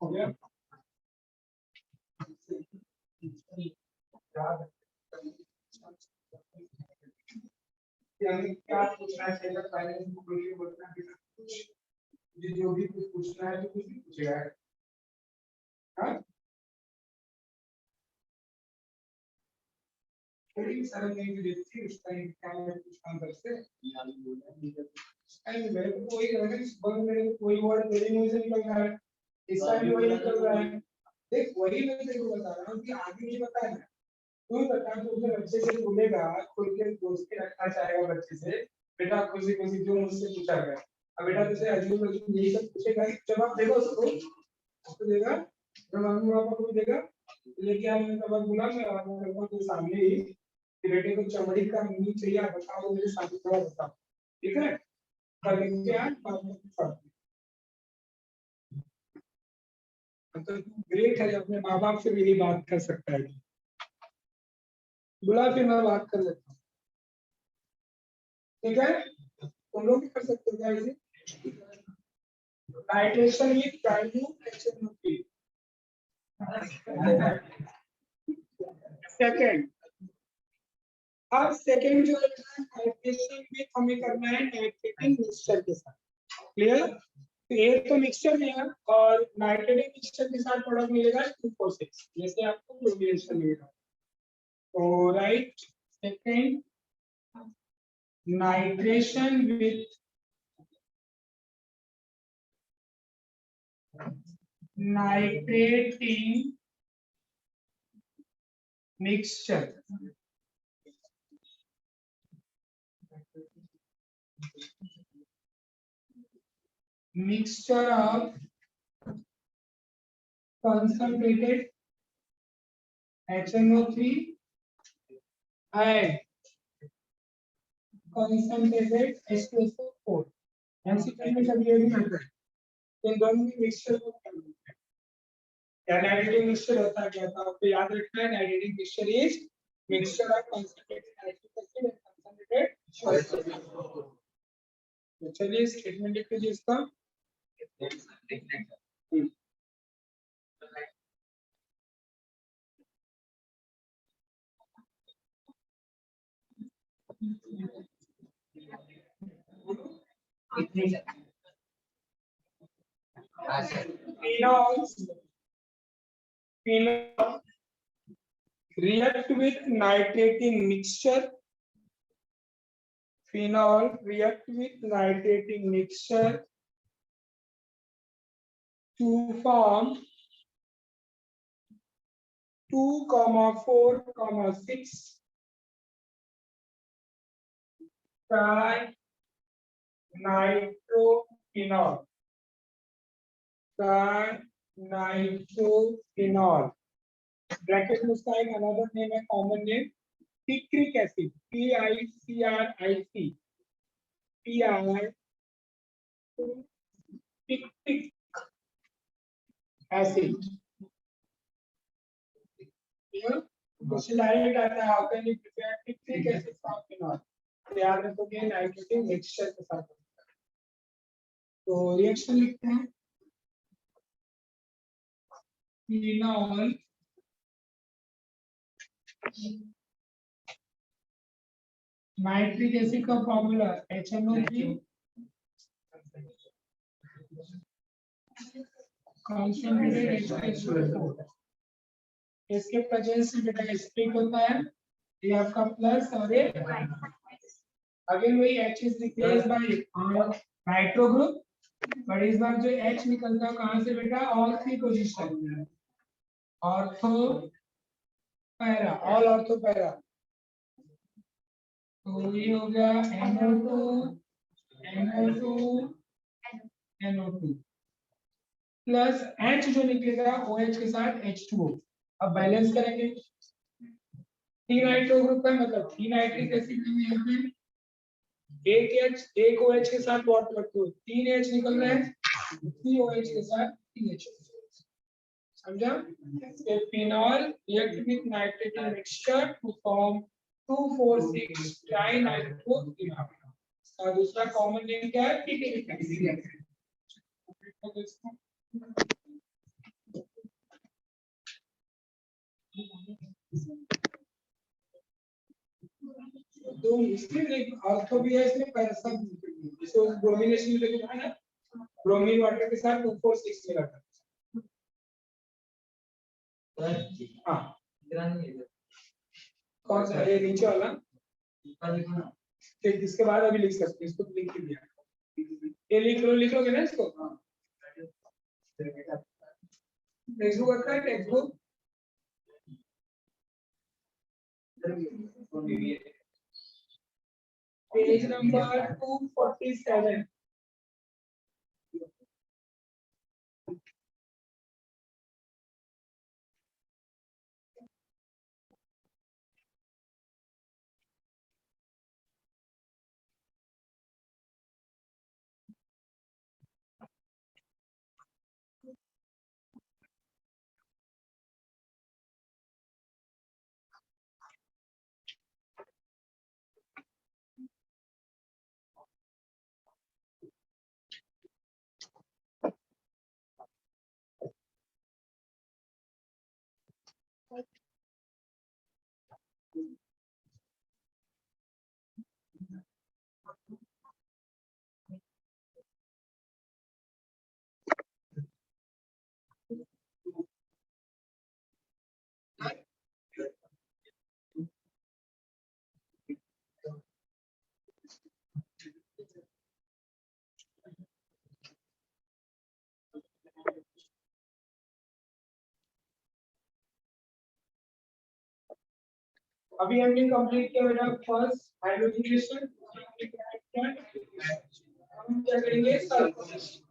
Speaker 2: हो गया. क्या पूछना चाहिए फाइनेंस में कोई बोलना है जो भी कुछ पूछना है तो कुछ भी पूछेगा. हाँ थोड़ी सारा नहीं देखती उस टाइम क्या मैं कुछ काम करते टाइम मेरे को कोई अगर इस बग मेरे को कोई वर्ड मेरे मुंह से निकल रहा है इस टाइम वही निकल रहा है. देख वही मैं तेरे को बता रहा हूँ कि आगे नहीं पता है तू बता तो उसे अच्छे से बोलेगा खुद के दोस्ती रखना चाहेगा बच्चे से बेटा खुशी खुशी जो मुझसे पूछा गया. अब बेटा तुझे अजीब अजीब यही सब पूछेगा जवाब देगा उसको देगा जब मम्मी पापा को देगा लेकिन हमने तब बोला मैं करता तो सामने ही कि बेटे को चमड़ी का मुंह चाहिए आप बताओ मेरे सामने थोड़ा बताओ. ठीक है कल क्या तो ग्रेट है अपने माँ बाप से भी बात कर सकता है. बुला फिर मैं बात कर लेता हूँ. ठीक है तुम लोग भी कर सकते हो क्या इसे? Nitration with dilute HNO3। Second, अब सेकेंड जो है नाइट्रेशन विद हमें करना है नाइट्रेटिंग मिक्सचर के साथ। क्लियर? तो ये तो मिक्सचर में है और नाइट्रेटिंग मिक्सचर के साथ प्रोडक्ट मिलेगा 246, जैसे आपको फ्लोरिनेशन मिलेगा। तो right, second nitration with nitrating mixture of concentrated HNO3 and concentrated H2SO4। MCQ में कभी ये भी आता है, इन दोनों की मिक्सचर को क्या बोलते हैं? क्या नाइट्रेटिंग मिक्सचर होता है? क्या था आपको याद रखना है? Nitrating mixture is mixture of concentrated nitric acid and concentrated H2SO4। तो चलिए स्टेटमेंट लिख लीजिए इसका। Phenol react with nitrating mixture. Phenol react with nitrating mixture to form 2,4,6 nitrophenol. Nitrophenol. Bracket में उसका एक another name है, common name picric acid, PICRIC, picric acid. Question direct आता है, how can you prepare picric acid from phenol? तो याद रखोगे nitrating mixture के साथ। तो रिएक्शन लिखते हैं, फिनॉल नाइट्रिक एसिड का फॉर्मूला HNO3 concentrated H2SO4। इसके प्रेजेंस से बेटा स्प्लिट होता है, ये आपका प्लस और ये अगेन वही H is replaced by nitro group, but इस बार जो H निकलता है कहां से बेटा? All three position, ortho para, all ortho para. तो ये हो गया NO2 NO2 प्लस H जो निकलेगा OH के साथ H2O। अब बैलेंस करेंगे, तीन नाइट्रो ग्रुप है, मतलब तीन नाइट्रिक एसिड में यहाँ पे एक H एक OH के साथ बॉन्ड करते हो, तीन H निकल रहे हैं, तीन OH के साथ तीन H। समझा? Phenol react with nitrating mixture to form 2,4,6 trinitrophenol. और दूसरा कॉमन नेम क्या है? Picric acid. तो इसमें एक ऑर्थो भी है, इसमें पैरा इसको ब्रोमिनेशन में देखो है ना, ब्रोमीन वाटर के साथ 2,4,6 मिला था। हाँ कौन सा है? नीचे वाला ठीक, इसके बाद अभी लिख सकते हैं, इसको लिख दिया, ये लिख लोगे ना इसको। टेक्स्ट बुक का टेक्स्ट बुक पेज नंबर 247। अभी हमने कंप्लीट किया बेटा फर्स्ट हाइड्रोजनेशन, हम क्या करेंगे सल्फोनेशन।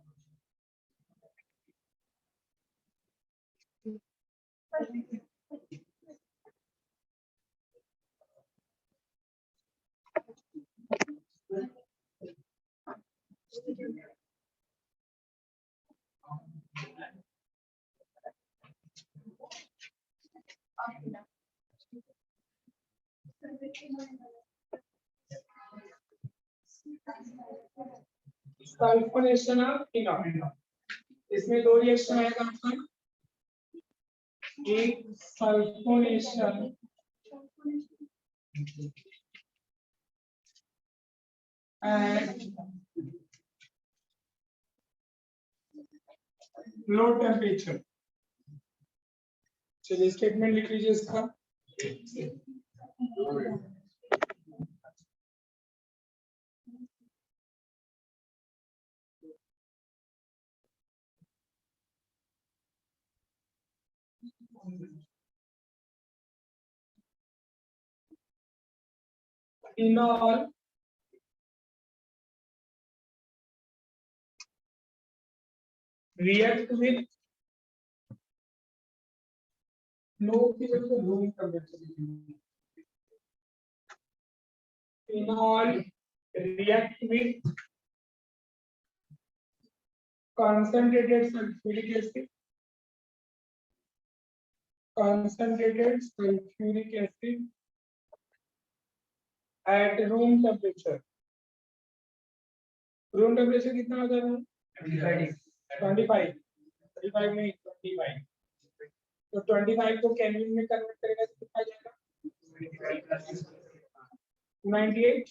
Speaker 2: सल्फोनेशन ऑफ फिनॉल, इसमें दो रिएक्शन आएगा आपका, एक सल्फोनेशन एट लो टेम्परेचर। चलिए स्टेटमेंट लिख लीजिए इसका। फिनॉल react with low की वजह से room temperature. Phenol react with concentrated sulfuric acid, concentrated sulfuric acid at room temperature. Room temperature कितना होता है? 25 नहीं 25। तो 25 को केल्विन में कन्वर्ट करेगा तो कितना जाएगा? 298।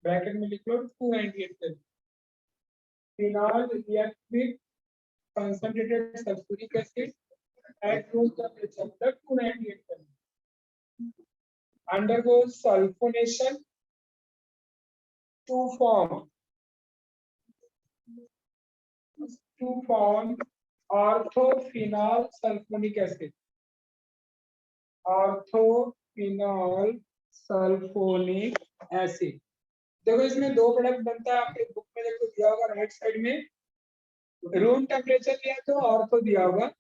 Speaker 2: ब्रैकेट में लिख लो 298। Phenol react with concentrated sulfuric acid at room temperature at 298 undergoes sulfonation to form orthophenol sulfonic acid. ऑर्थोफिनॉल sulphonic acid. देखो इसमें दो प्रोडक्ट बनता है, आपके बुक में देखो दिया होगा राइट साइड में, रूम टेम्परेचर दिया तो ऑर्थो दिया होगा,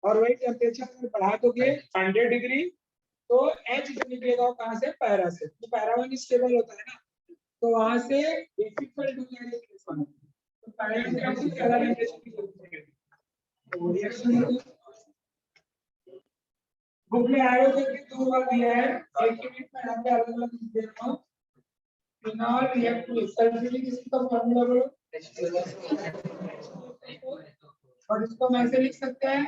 Speaker 2: और वही टेम्परेचर अगर बढ़ा दोगे 100 डिग्री तो एच जो निकलेगा कहां से? पैरा से। तो पैरा वन स्टेबल होता है ना, तो वहां से डिफिकल्ट हो जाएगा केस वन। तो पैरा वन का कुछ ज्यादा टेम्परेचर की जरूरत पड़ेगी। तो रिएक्शन बुक में एरो करके दो बार दिया है, एक यूनिट में यहाँ पे अलग अलग दे रहा हूँ। Phenol react with sulphuric acid का फार्मूला बोलो, और इसको हम ऐसे लिख सकते हैं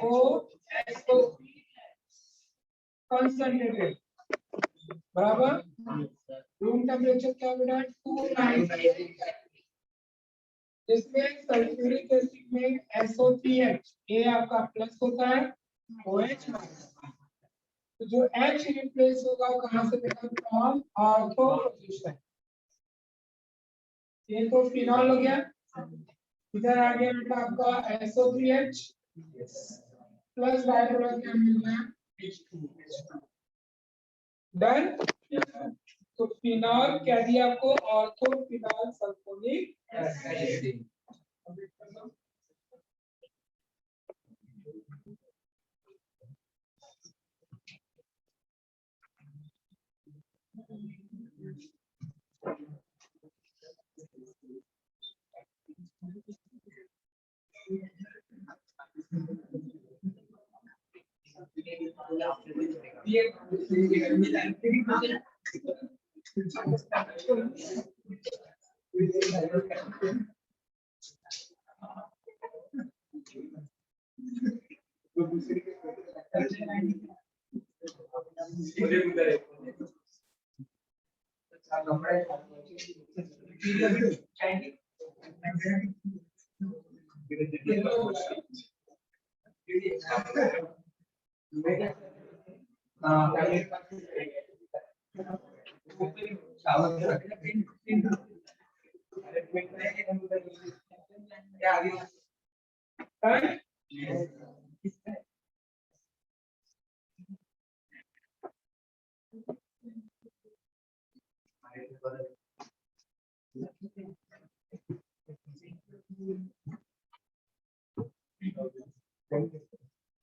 Speaker 2: HOSO कंसंट्रेटेड बराबर रूम टेम्परेचर क्या बेटा? 290। इसमें सल्फ्यूरिक एसिड में SO3H, ये आपका प्लस होता है, OH माइनस। तो जो H रिप्लेस होगा कहां से? बेटा फ्रॉम ऑर्थो पोजीशन। ये तो फिनॉल हो गया, इधर आ गया बेटा आपका SO3H प्लस बाय प्रोडक्ट क्या मिल रहा है? H2। डन। तो फिनॉल क्या दिया आपको? ऑर्थोफिनॉल सल्फोनिक एसिड।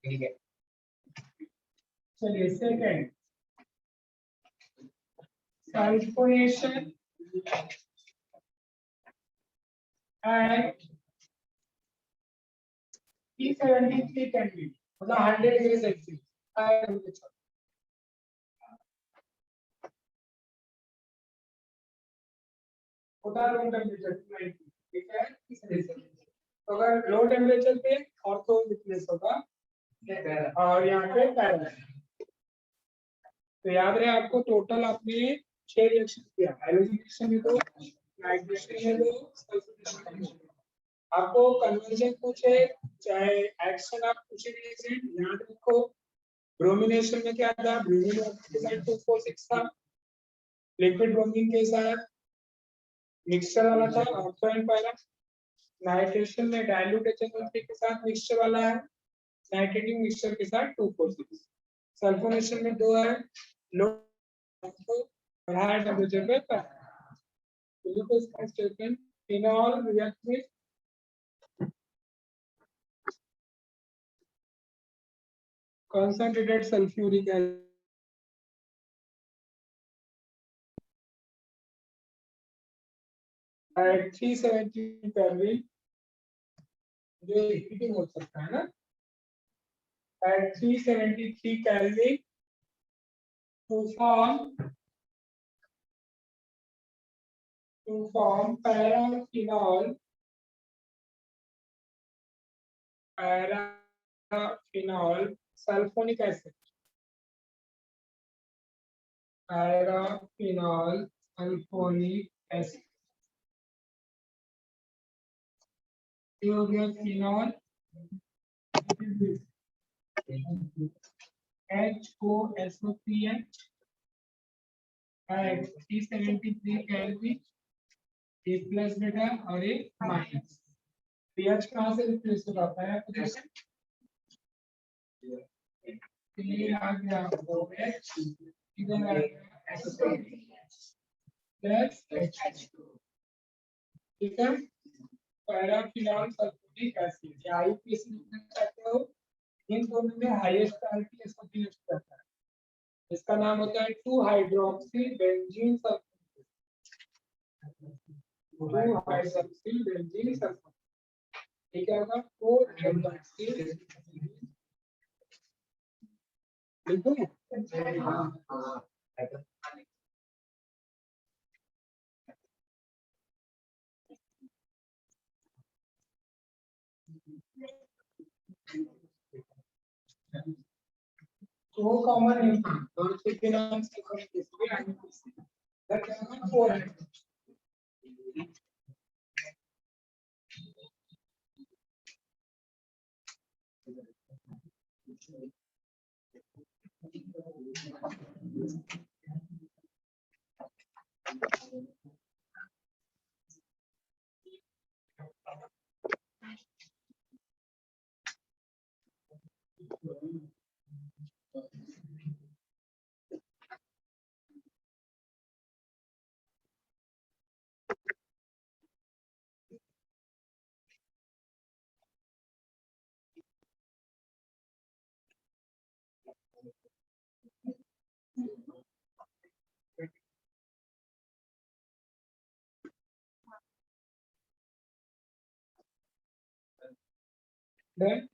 Speaker 2: ठीक है, चलिए सेकंड सल्फोनेशन एट 373 केल्विन मतलब 100 डिग्री सेल्सियस। होता है रूम टेम्परेचर 90, ठीक है। तो अगर लो टेम्परेचर पे और तो रिप्लेस होगा और यहाँ पे पैरा। तो याद रहे आपको टोटल आपने 6 रिएक्शन किया, हाइड्रोजन रिएक्शन में तो नाइट्रेशन में तो सल्फोनेशन में। आपको कन्वर्जन पूछे चाहे एक्शन आप पूछे रिएक्शन, याद रखो ब्रोमिनेशन में क्या था, ब्रोमीन के साथ 246 था, लिक्विड ब्रोमीन के साथ मिक्सचर वाला था ऑर्थो एंड पैरा। नाइट्रेशन में डाइल्यूट HNO3 के साथ मिक्सचर वाला है, नाइट्रेटिंग मिक्सचर के साथ 246। सल्फोनेशन में 2 है, लो और हाई टेम्परेचर पे पैरा। ग्लूकोज का statement phenol react with concentrated sulfuric acid at 370 Kelvin, जो हीटिंग हो सकता है ना, at 373 Kelvin to form paraffenol sulfonic acid, paraffenol sulfonic acid, ये हो गया phenol, HOSO3H at 373 Kelvin, A plus बेटा और एक माइनस। पीएच कहाँ से रिप्लेस हो जाता है पोजीशन, ये आ गया OH, इधर आ गया SO3 प्लस H2, ठीक है। पैराफिनॉल सल्फोनिक एसिड या आईपीएस लिखना चाहते हो, इन दोनों में हाईएस्ट आईपीएस को यूज करता है, इसका नाम होता है 2 hydroxy benzene sulphonate, 2 hydroxy benzene sulphonate, ठीक है। होगा 4 हाइड्रोक्सी, लिखो हाँ तो वो कॉमन है और के नाम से कम किसी आगे दैट क्या 4 है। Then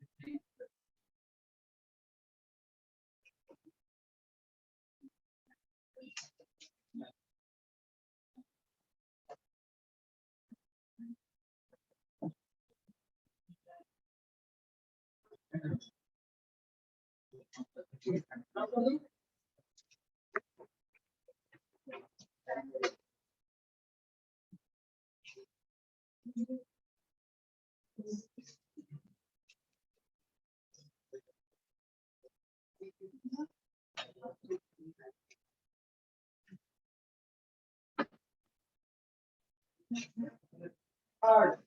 Speaker 2: hard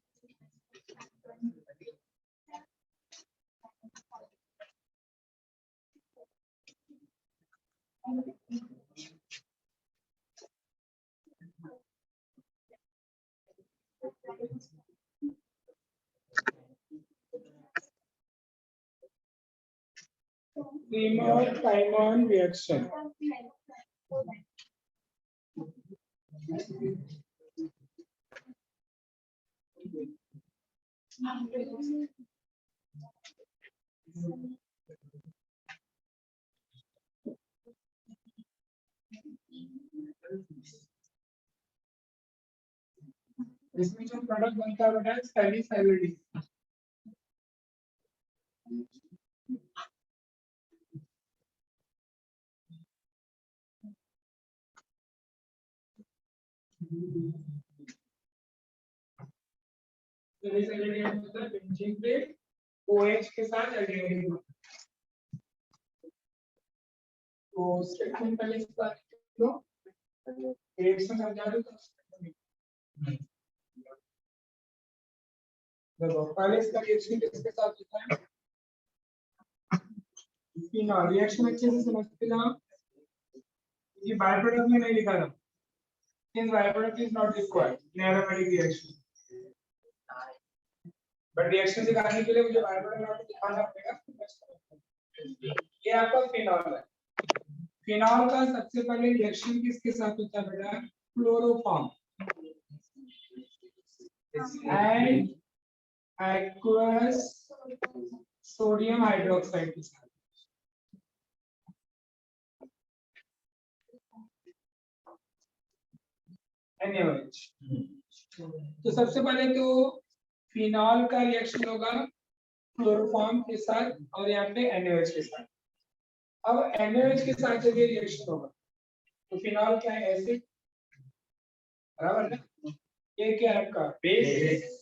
Speaker 2: Fremont-Kymon reaction. इसमें जो प्रोडक्ट बनता है बेटा सैलिसाइलिडी. सैलिसाइलिडी मतलब बेंजीन पे OH के साथ एल्डिहाइड. तो स्टेटमेंट पहले इस बात को रिएक्शन समझा दो तो देखो पहले इसका रिएक्शन किसके साथ होता है. फिनॉल रिएक्शन अच्छे से समझते ना. ये बाय प्रोडक्ट में नहीं लिखा था. Since byproduct is not required in aromatic reaction, but reaction दिखाने के लिए मुझे byproduct नाम दिखाना पड़ेगा. ये आपका फिनॉल है. फिनॉल का सबसे पहले रिएक्शन किसके साथ होता है बेटा. Chloroform and aqueous sodium hydroxide के साथ. NaOH. तो सबसे पहले तो फिनॉल का रिएक्शन होगा क्लोरोफॉर्म के साथ और यहाँ पे NaOH के साथ. अब NaOH के साथ जब ये रिएक्शन होगा तो फिनॉल क्या है. एसिड बराबर ना. ये क्या है आपका बेस.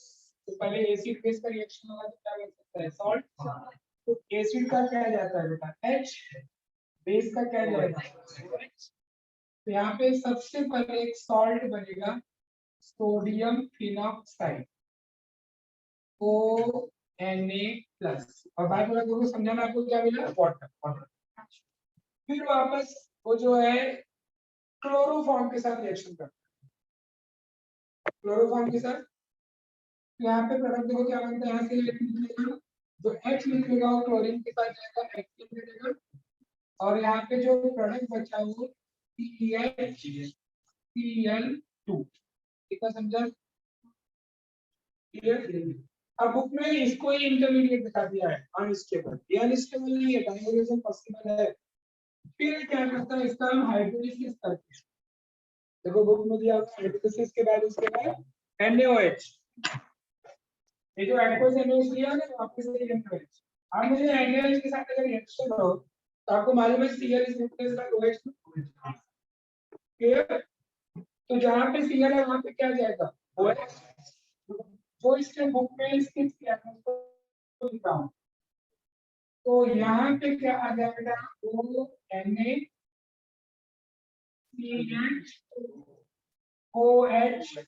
Speaker 2: तो पहले एसिड बेस का रिएक्शन होगा तो क्या बन सकता है सॉल्ट. तो एसिड का क्या जाता है बेटा H. बेस का क्या जाएगा OH. तो यहाँ पे सबसे पहले एक सॉल्ट बनेगा सोडियम फिनॉक्साइड ONA+. और बाय प्रोडक्ट को समझाना आपको क्या मिला वाटर. फिर वापस वो जो है क्लोरोफॉर्म के साथ रिएक्शन करता है. क्लोरोफॉर्म के साथ यहाँ पे प्रोडक्ट देखो क्या बनता है. यहाँ से निकलेगा जो H निकलेगा वो क्लोरीन के साथ जाएगा एक्टिव निकलेगा. और यहाँ पे जो प्रोडक्ट बचा वो CH2. ठीक है समझा. अब बुक में इसको ही इंटरमीडिएट बता दिया है अनस्टेबल. ये अनस्टेबल नहीं है, डायरेक्शन पॉसिबल है. फिर क्या करता है इसका हम हाइड्रोलिसिस करते हैं. देखो बुक में दिया हुआ हाइड्रोलिसिस के बाद उसके बाद NaOH. ये जो एक्वस NaOH लिया ना वापस से NaOH. अब मुझे NaOH के साथ अगर रिएक्शन हो तो आपको मालूम है Cl is replaced by OH. Clear. तो जहां पे Cl है वहां पे क्या जाएगा OH. जो इसके बुक में स्किप किया है उसको लिखाऊं. तो यहाँ पे क्या आ जाएगा ONaCH OH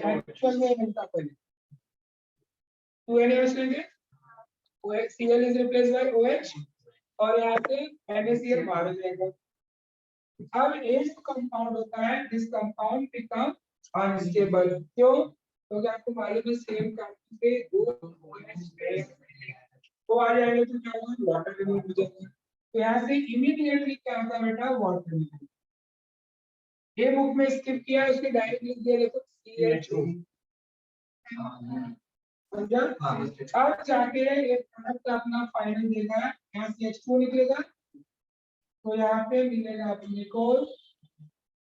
Speaker 2: एक्चुअल में मिलता पहले 2 NaOH लेंगे. Cl is replaced by OH और यहाँ पे NaCl बाहर जाएगा. अब ये जो कंपाउंड होता है दिस कंपाउंड बिकम अनस्टेबल. क्यों. क्योंकि आपको मालूम है सेम कंपाउंड पे दो OH वो आ जाएंगे तो क्या होगा वाटर रिमूव हो जाएगा. तो यहाँ से इमीडिएटली क्या होता है बेटा वाटर रिमूव. ये बुक में स्किप किया है उसके डायरेक्ट लिख दिया देखो CH2. समझा. अब जाके ये प्रोडक्ट अपना फाइनल देगा. यहाँ CH2 निकलेगा तो यहाँ पे मिलेगा अपने को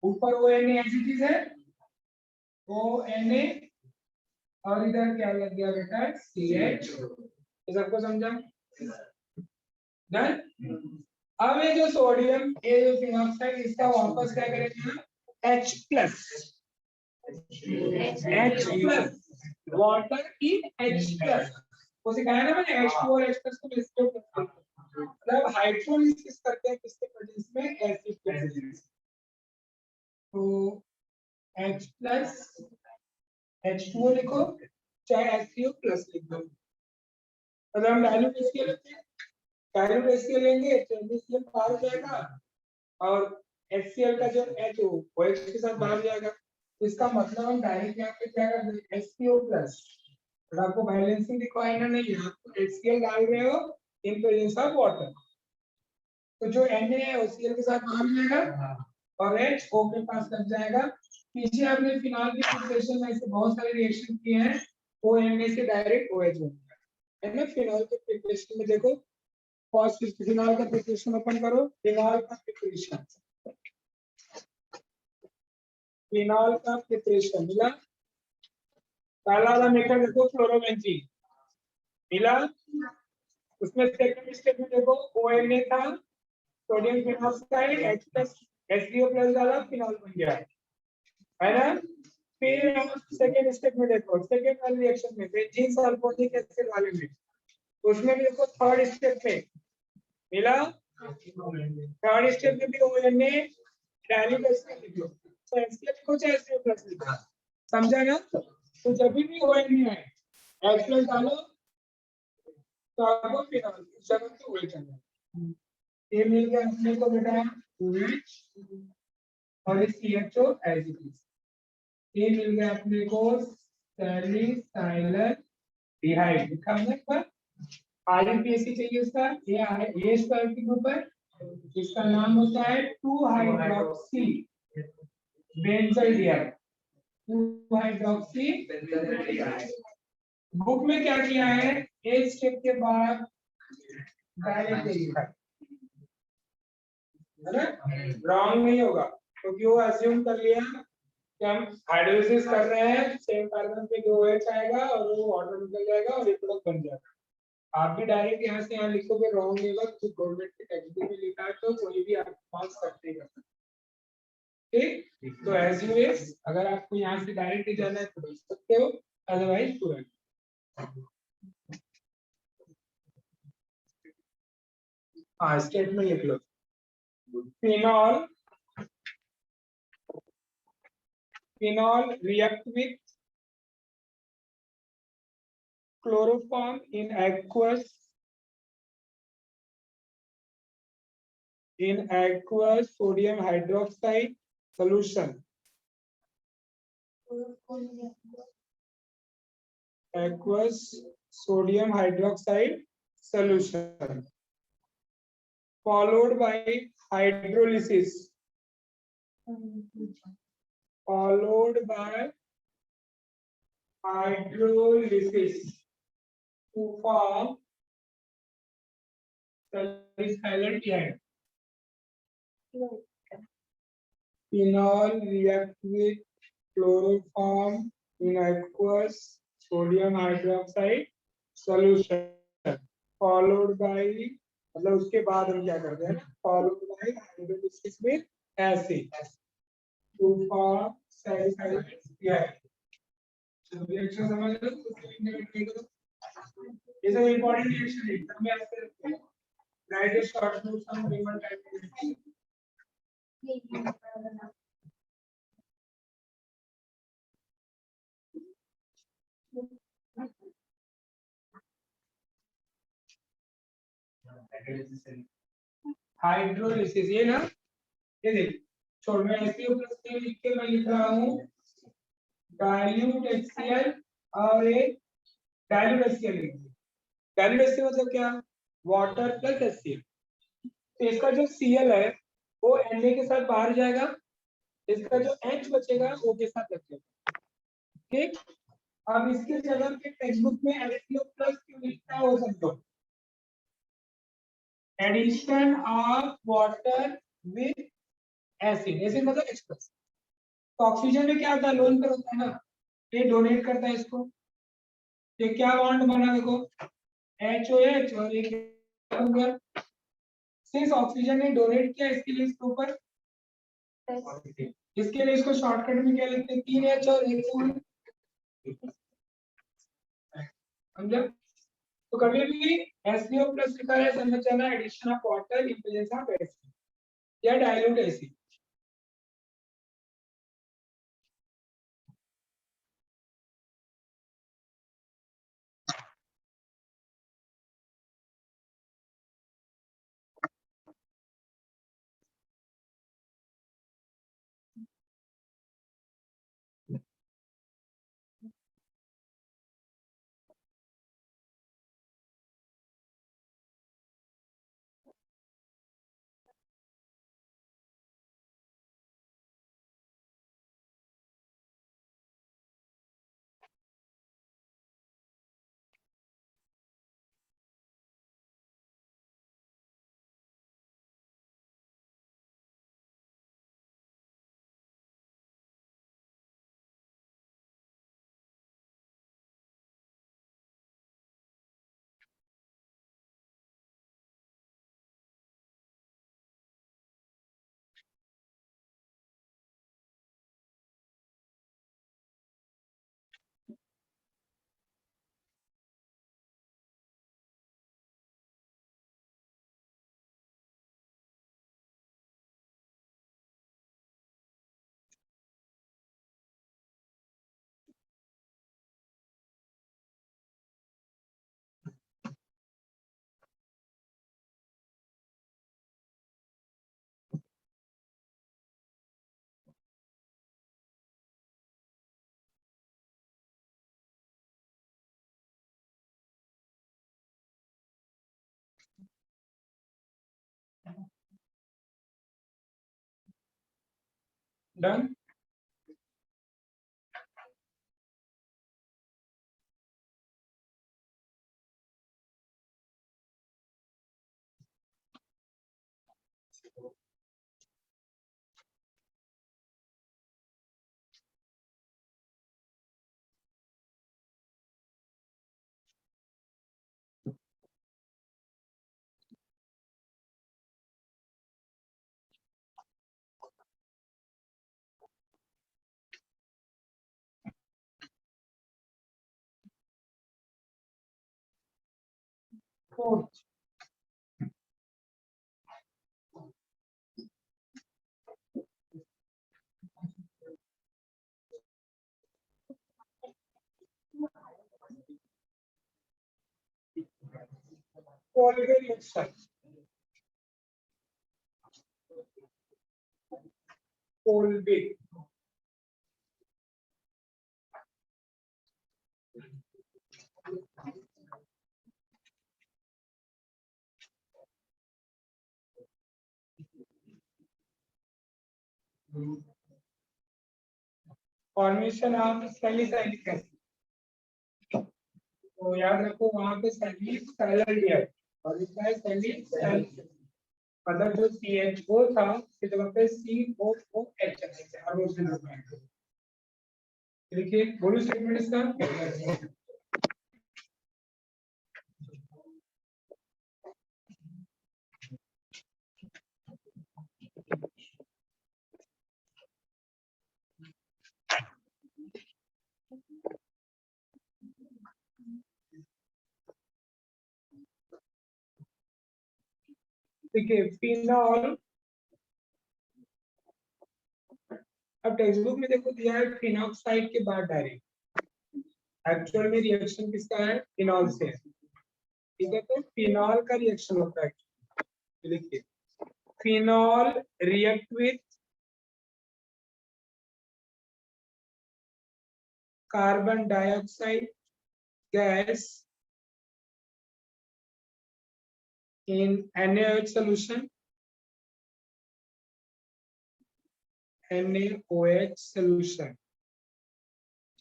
Speaker 2: ऊपर ONA एसिड है ONA और इधर क्या लग गया बेटा CH. ये सबको समझा. डन. अब ये जो सोडियम ये जो फिनॉक्साइड इसका वापस क्या करेगा H+ वाटर इन H+. वो सिखाया ना मैंने H2 और H+ को मिक्स करके मतलब हाइड्रोलिसिस करते हैं किसके प्रेजेंस में एसिड के प्रेजेंस. तो H+ H2O लिखो चाहे HCO+ लिख दो. अगर हम डाइल्यूट HCl लेते हैं डाइल्यूट HCl लेंगे तो NaCl बाहर जाएगा और HCl का जो H हो वो H के साथ बाहर जाएगा. तो इसका मतलब हम डायरेक्ट यहाँ पे क्या कर देंगे HCO+. तो आपको बैलेंसिंग रिक्वायरमेंट नहीं है. आप HCl डाल रहे हो इन प्रेजेंस ऑफ वाटर. तो जो Na है OCl के साथ बाहर जाएगा और H O के पास लग जाएगा। पीछे आपने फिनॉल की प्रिपरेशन में ऐसे बहुत सारे रिएक्शन किए हैं, वो Na से डायरेक्ट OH बन गया है ना। फिनॉल के प्रिपरेशन में देखो, फर्स्ट फिनॉल का प्रिपरेशन ओपन करो, फिनॉल का प्रिपरेशन, फिनॉल का प्रिपरेशन मिला। पहला वाला मेथड देखो फ्लोरोबेंजीन मिला, उसमें सेकंड स्टेप में देखो ONA था, sodium phenoxide H plus HCO plus डाला, फिनॉल बन गया है ना। फिर सेकंड स्टेप में देखो, सेकंड वाले रिएक्शन में बेंजीन सल्फोनिक एसिड वाले में, उसमें भी देखो थर्ड स्टेप में मिला, थर्ड स्टेप में भी ONA डाइल्यूट एसिड लिखो, तो HCl लिखो चाहे HCO प्लस लिखो, समझा ना। तो जब भी ONA आए H प्लस डालो तो आपको फिनॉल उस जगह पे OH आ जाएगा। ये मिल गया अपने को बेटा OH और इस CHO एज इट इज। ये मिल गया अपने को सैलिसाइलर डिहाइड, लिखा हमने पर आईपीएसी चाहिए इसका, ये स्क्वायर के ऊपर इसका नाम होता है 2 हाइड्रोक्सी बेंजोइडियाइड, 2 हाइड्रोक्सी बेंजोइडियाइड। बुक में क्या किया है, एक स्टेप के बाद डायरेक्ट लिखा है ना, रॉन्ग नहीं होगा क्योंकि वो अज्यूम कर लिया कि हम हाइड्रोलिसिस कर रहे हैं, सेम कार्बन पे जो OH आएगा और वो वाटर निकल जाएगा और ये प्रोडक्ट बन जाएगा। आप भी डायरेक्ट यहाँ से यहाँ लिखोगे रॉन्ग नहीं होगा, तो गवर्नमेंट के टेक्स्ट बुक में लिखा है तो कोई भी आप मार्क्स कट नहीं कर सकते। ठीक, तो एज यू इज, अगर आपको यहाँ से डायरेक्ट ही जाना है तो भेज सकते हो, अदरवाइज पूरा। हाँ स्टेटमेंट लिख लो, phenol react with chloroform in aqueous sodium hydroxide solution. Aqueous sodium hydroxide solution followed by hydrolysis, to form salicylic acid. Phenol react with chloroform in aqueous sodium hydroxide solution followed by, मतलब उसके बाद हम क्या करते हैं, followed by hydrolysis with acid to form salicylic acid. Reaction समझ लो, ये सब इंपॉर्टेंट रिएक्शन है, सब में ऐसे रखते हैं, राइट शॉर्ट नोट्स हम पेपर टाइप करते हैं। हाइड्रोलिसिस ये ना, ये देख छोड़, मैं HCO प्लस के लिख के मैं लिख रहा हूँ डाइल्यूट HCl और एक डाइल्यूट HCl लिख दिया। डाइल्यूट HCl मतलब क्या, वाटर प्लस HCl। तो इसका जो Cl है वो Na के साथ बाहर जाएगा, इसका जो H बचेगा O के साथ लग जाएगा। ठीक, अब इसके जगह पे टेक्स्ट बुक में HCO प्लस क्यों लिखता है वो समझो, addition of water with acid, acid मतलब H प्लस। तो ऑक्सीजन में क्या होता है, लोन पर होता है ना, ये डोनेट करता है इसको, ये क्या बॉन्ड बना देखो HOH और एक सिंस ऑक्सीजन ने डोनेट किया इसके लिए इसके ऊपर, इसके लिए इसको शॉर्टकट में क्या लिखते हैं, 3H और 1 समझा। तो कभी भी HCO प्लस लिखा है समझ जाना addition of water in presence of acid या dilute acid. Done. Fourth, Kolbe reaction, Kolbe, formation of salicylic acid. तो याद रखो वहां पे सैलिसाइल है और इसका है सैलिसाइल, मतलब जो CHO था उसकी जगह पे COOH है हाइड्रोजन आइड। देखिए बोलो स्टेटमेंट इसका। देखिए फिनॉल, अब टेक्स्ट बुक में देखो दिया है फिनॉक्साइड के बाद डायरेक्ट, एक्चुअल में रिएक्शन किसका है, फिनॉल से है। ठीक है, तो फिनॉल का रिएक्शन होता है। देखिए phenol react with carbon dioxide gas in NaOH solution, NaOH solution,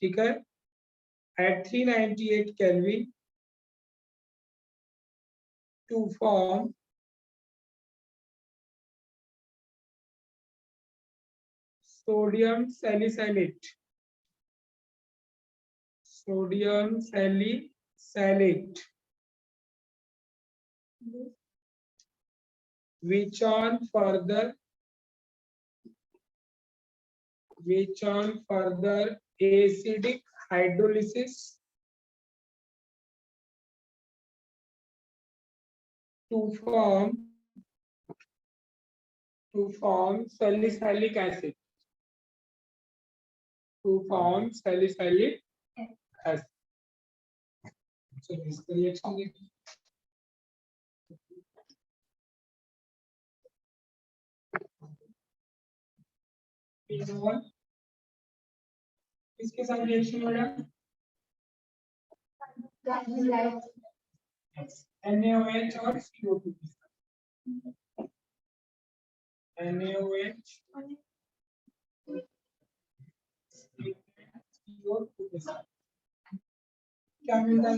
Speaker 2: ठीक है, at 398 Kelvin to form sodium salicylate, sodium salicylate, which on further acidic hydrolysis to form salicylic acid, to form salicylic acid. So this reaction देखिए, phenol किसके साथ reaction हो रहा है, NaOH और CO2 के साथ, NaOH CO2 के साथ क्या मिलता है,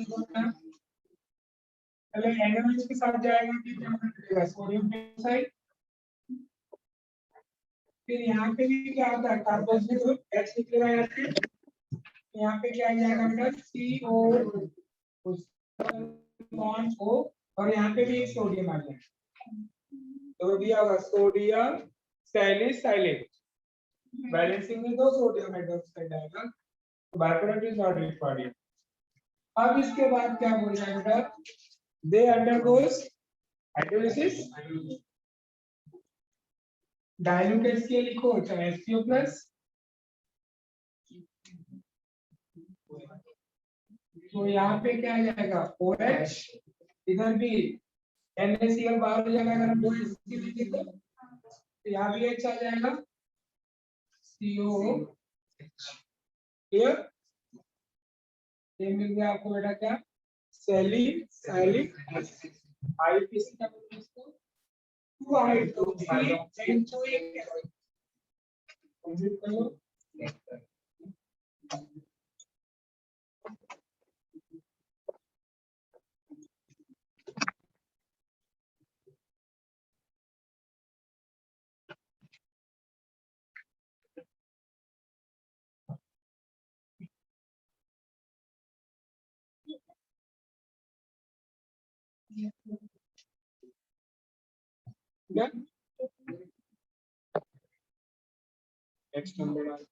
Speaker 2: पहले NaOH के साथ जाएगा कि क्या मिलेगा, सोडियम हाइड्रोक्साइड, फिर यहाँ पे भी क्या आता है कार्बोक्सिल ग्रुप H निकलेगा यहाँ पे, यहाँ पे क्या जाएगा बेटा CO बॉन्ड O और यहाँ पे भी सोडियम आ जाएगा, तो दिया होगा सोडियम सैलिसाइलेट, बैलेंसिंग में 2 सोडियम हाइड्रोक्साइड आएगा, तो बाइप्रोडक्ट इज नॉट रिक्वायर्ड। अब इसके बाद क्या बोल रहा है बेटा, दे अंडरगोस हाइड्रोलिसिस, डाइल्यूट HCl लिखो चाहे HCO+, तो यहाँ पे क्या आ जाएगा OH, इधर भी NaCl बाहर हो जाएगा, अगर हम 2 HCl लिखें तो यहाँ भी H आ जाएगा CO, क्लियर, ये मिल गया आपको बेटा क्या, सैलिसाइलिक एसिड, IPC का बोलते हैं इसको 2 हाइड्रोक्सी बेंजोइक एसिड, कंप्लीट कर लो। नेक्स्ट नंबर डाल।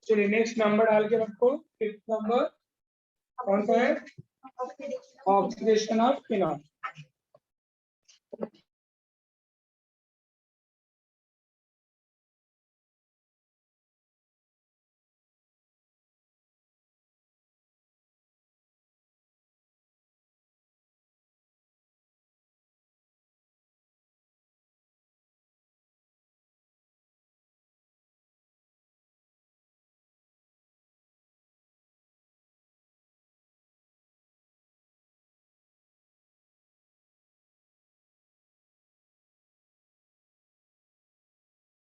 Speaker 2: चलिए नेक्स्ट नंबर डाल के रखो। फिफ्थ नंबर कौन सा है? Oxidation of phenol.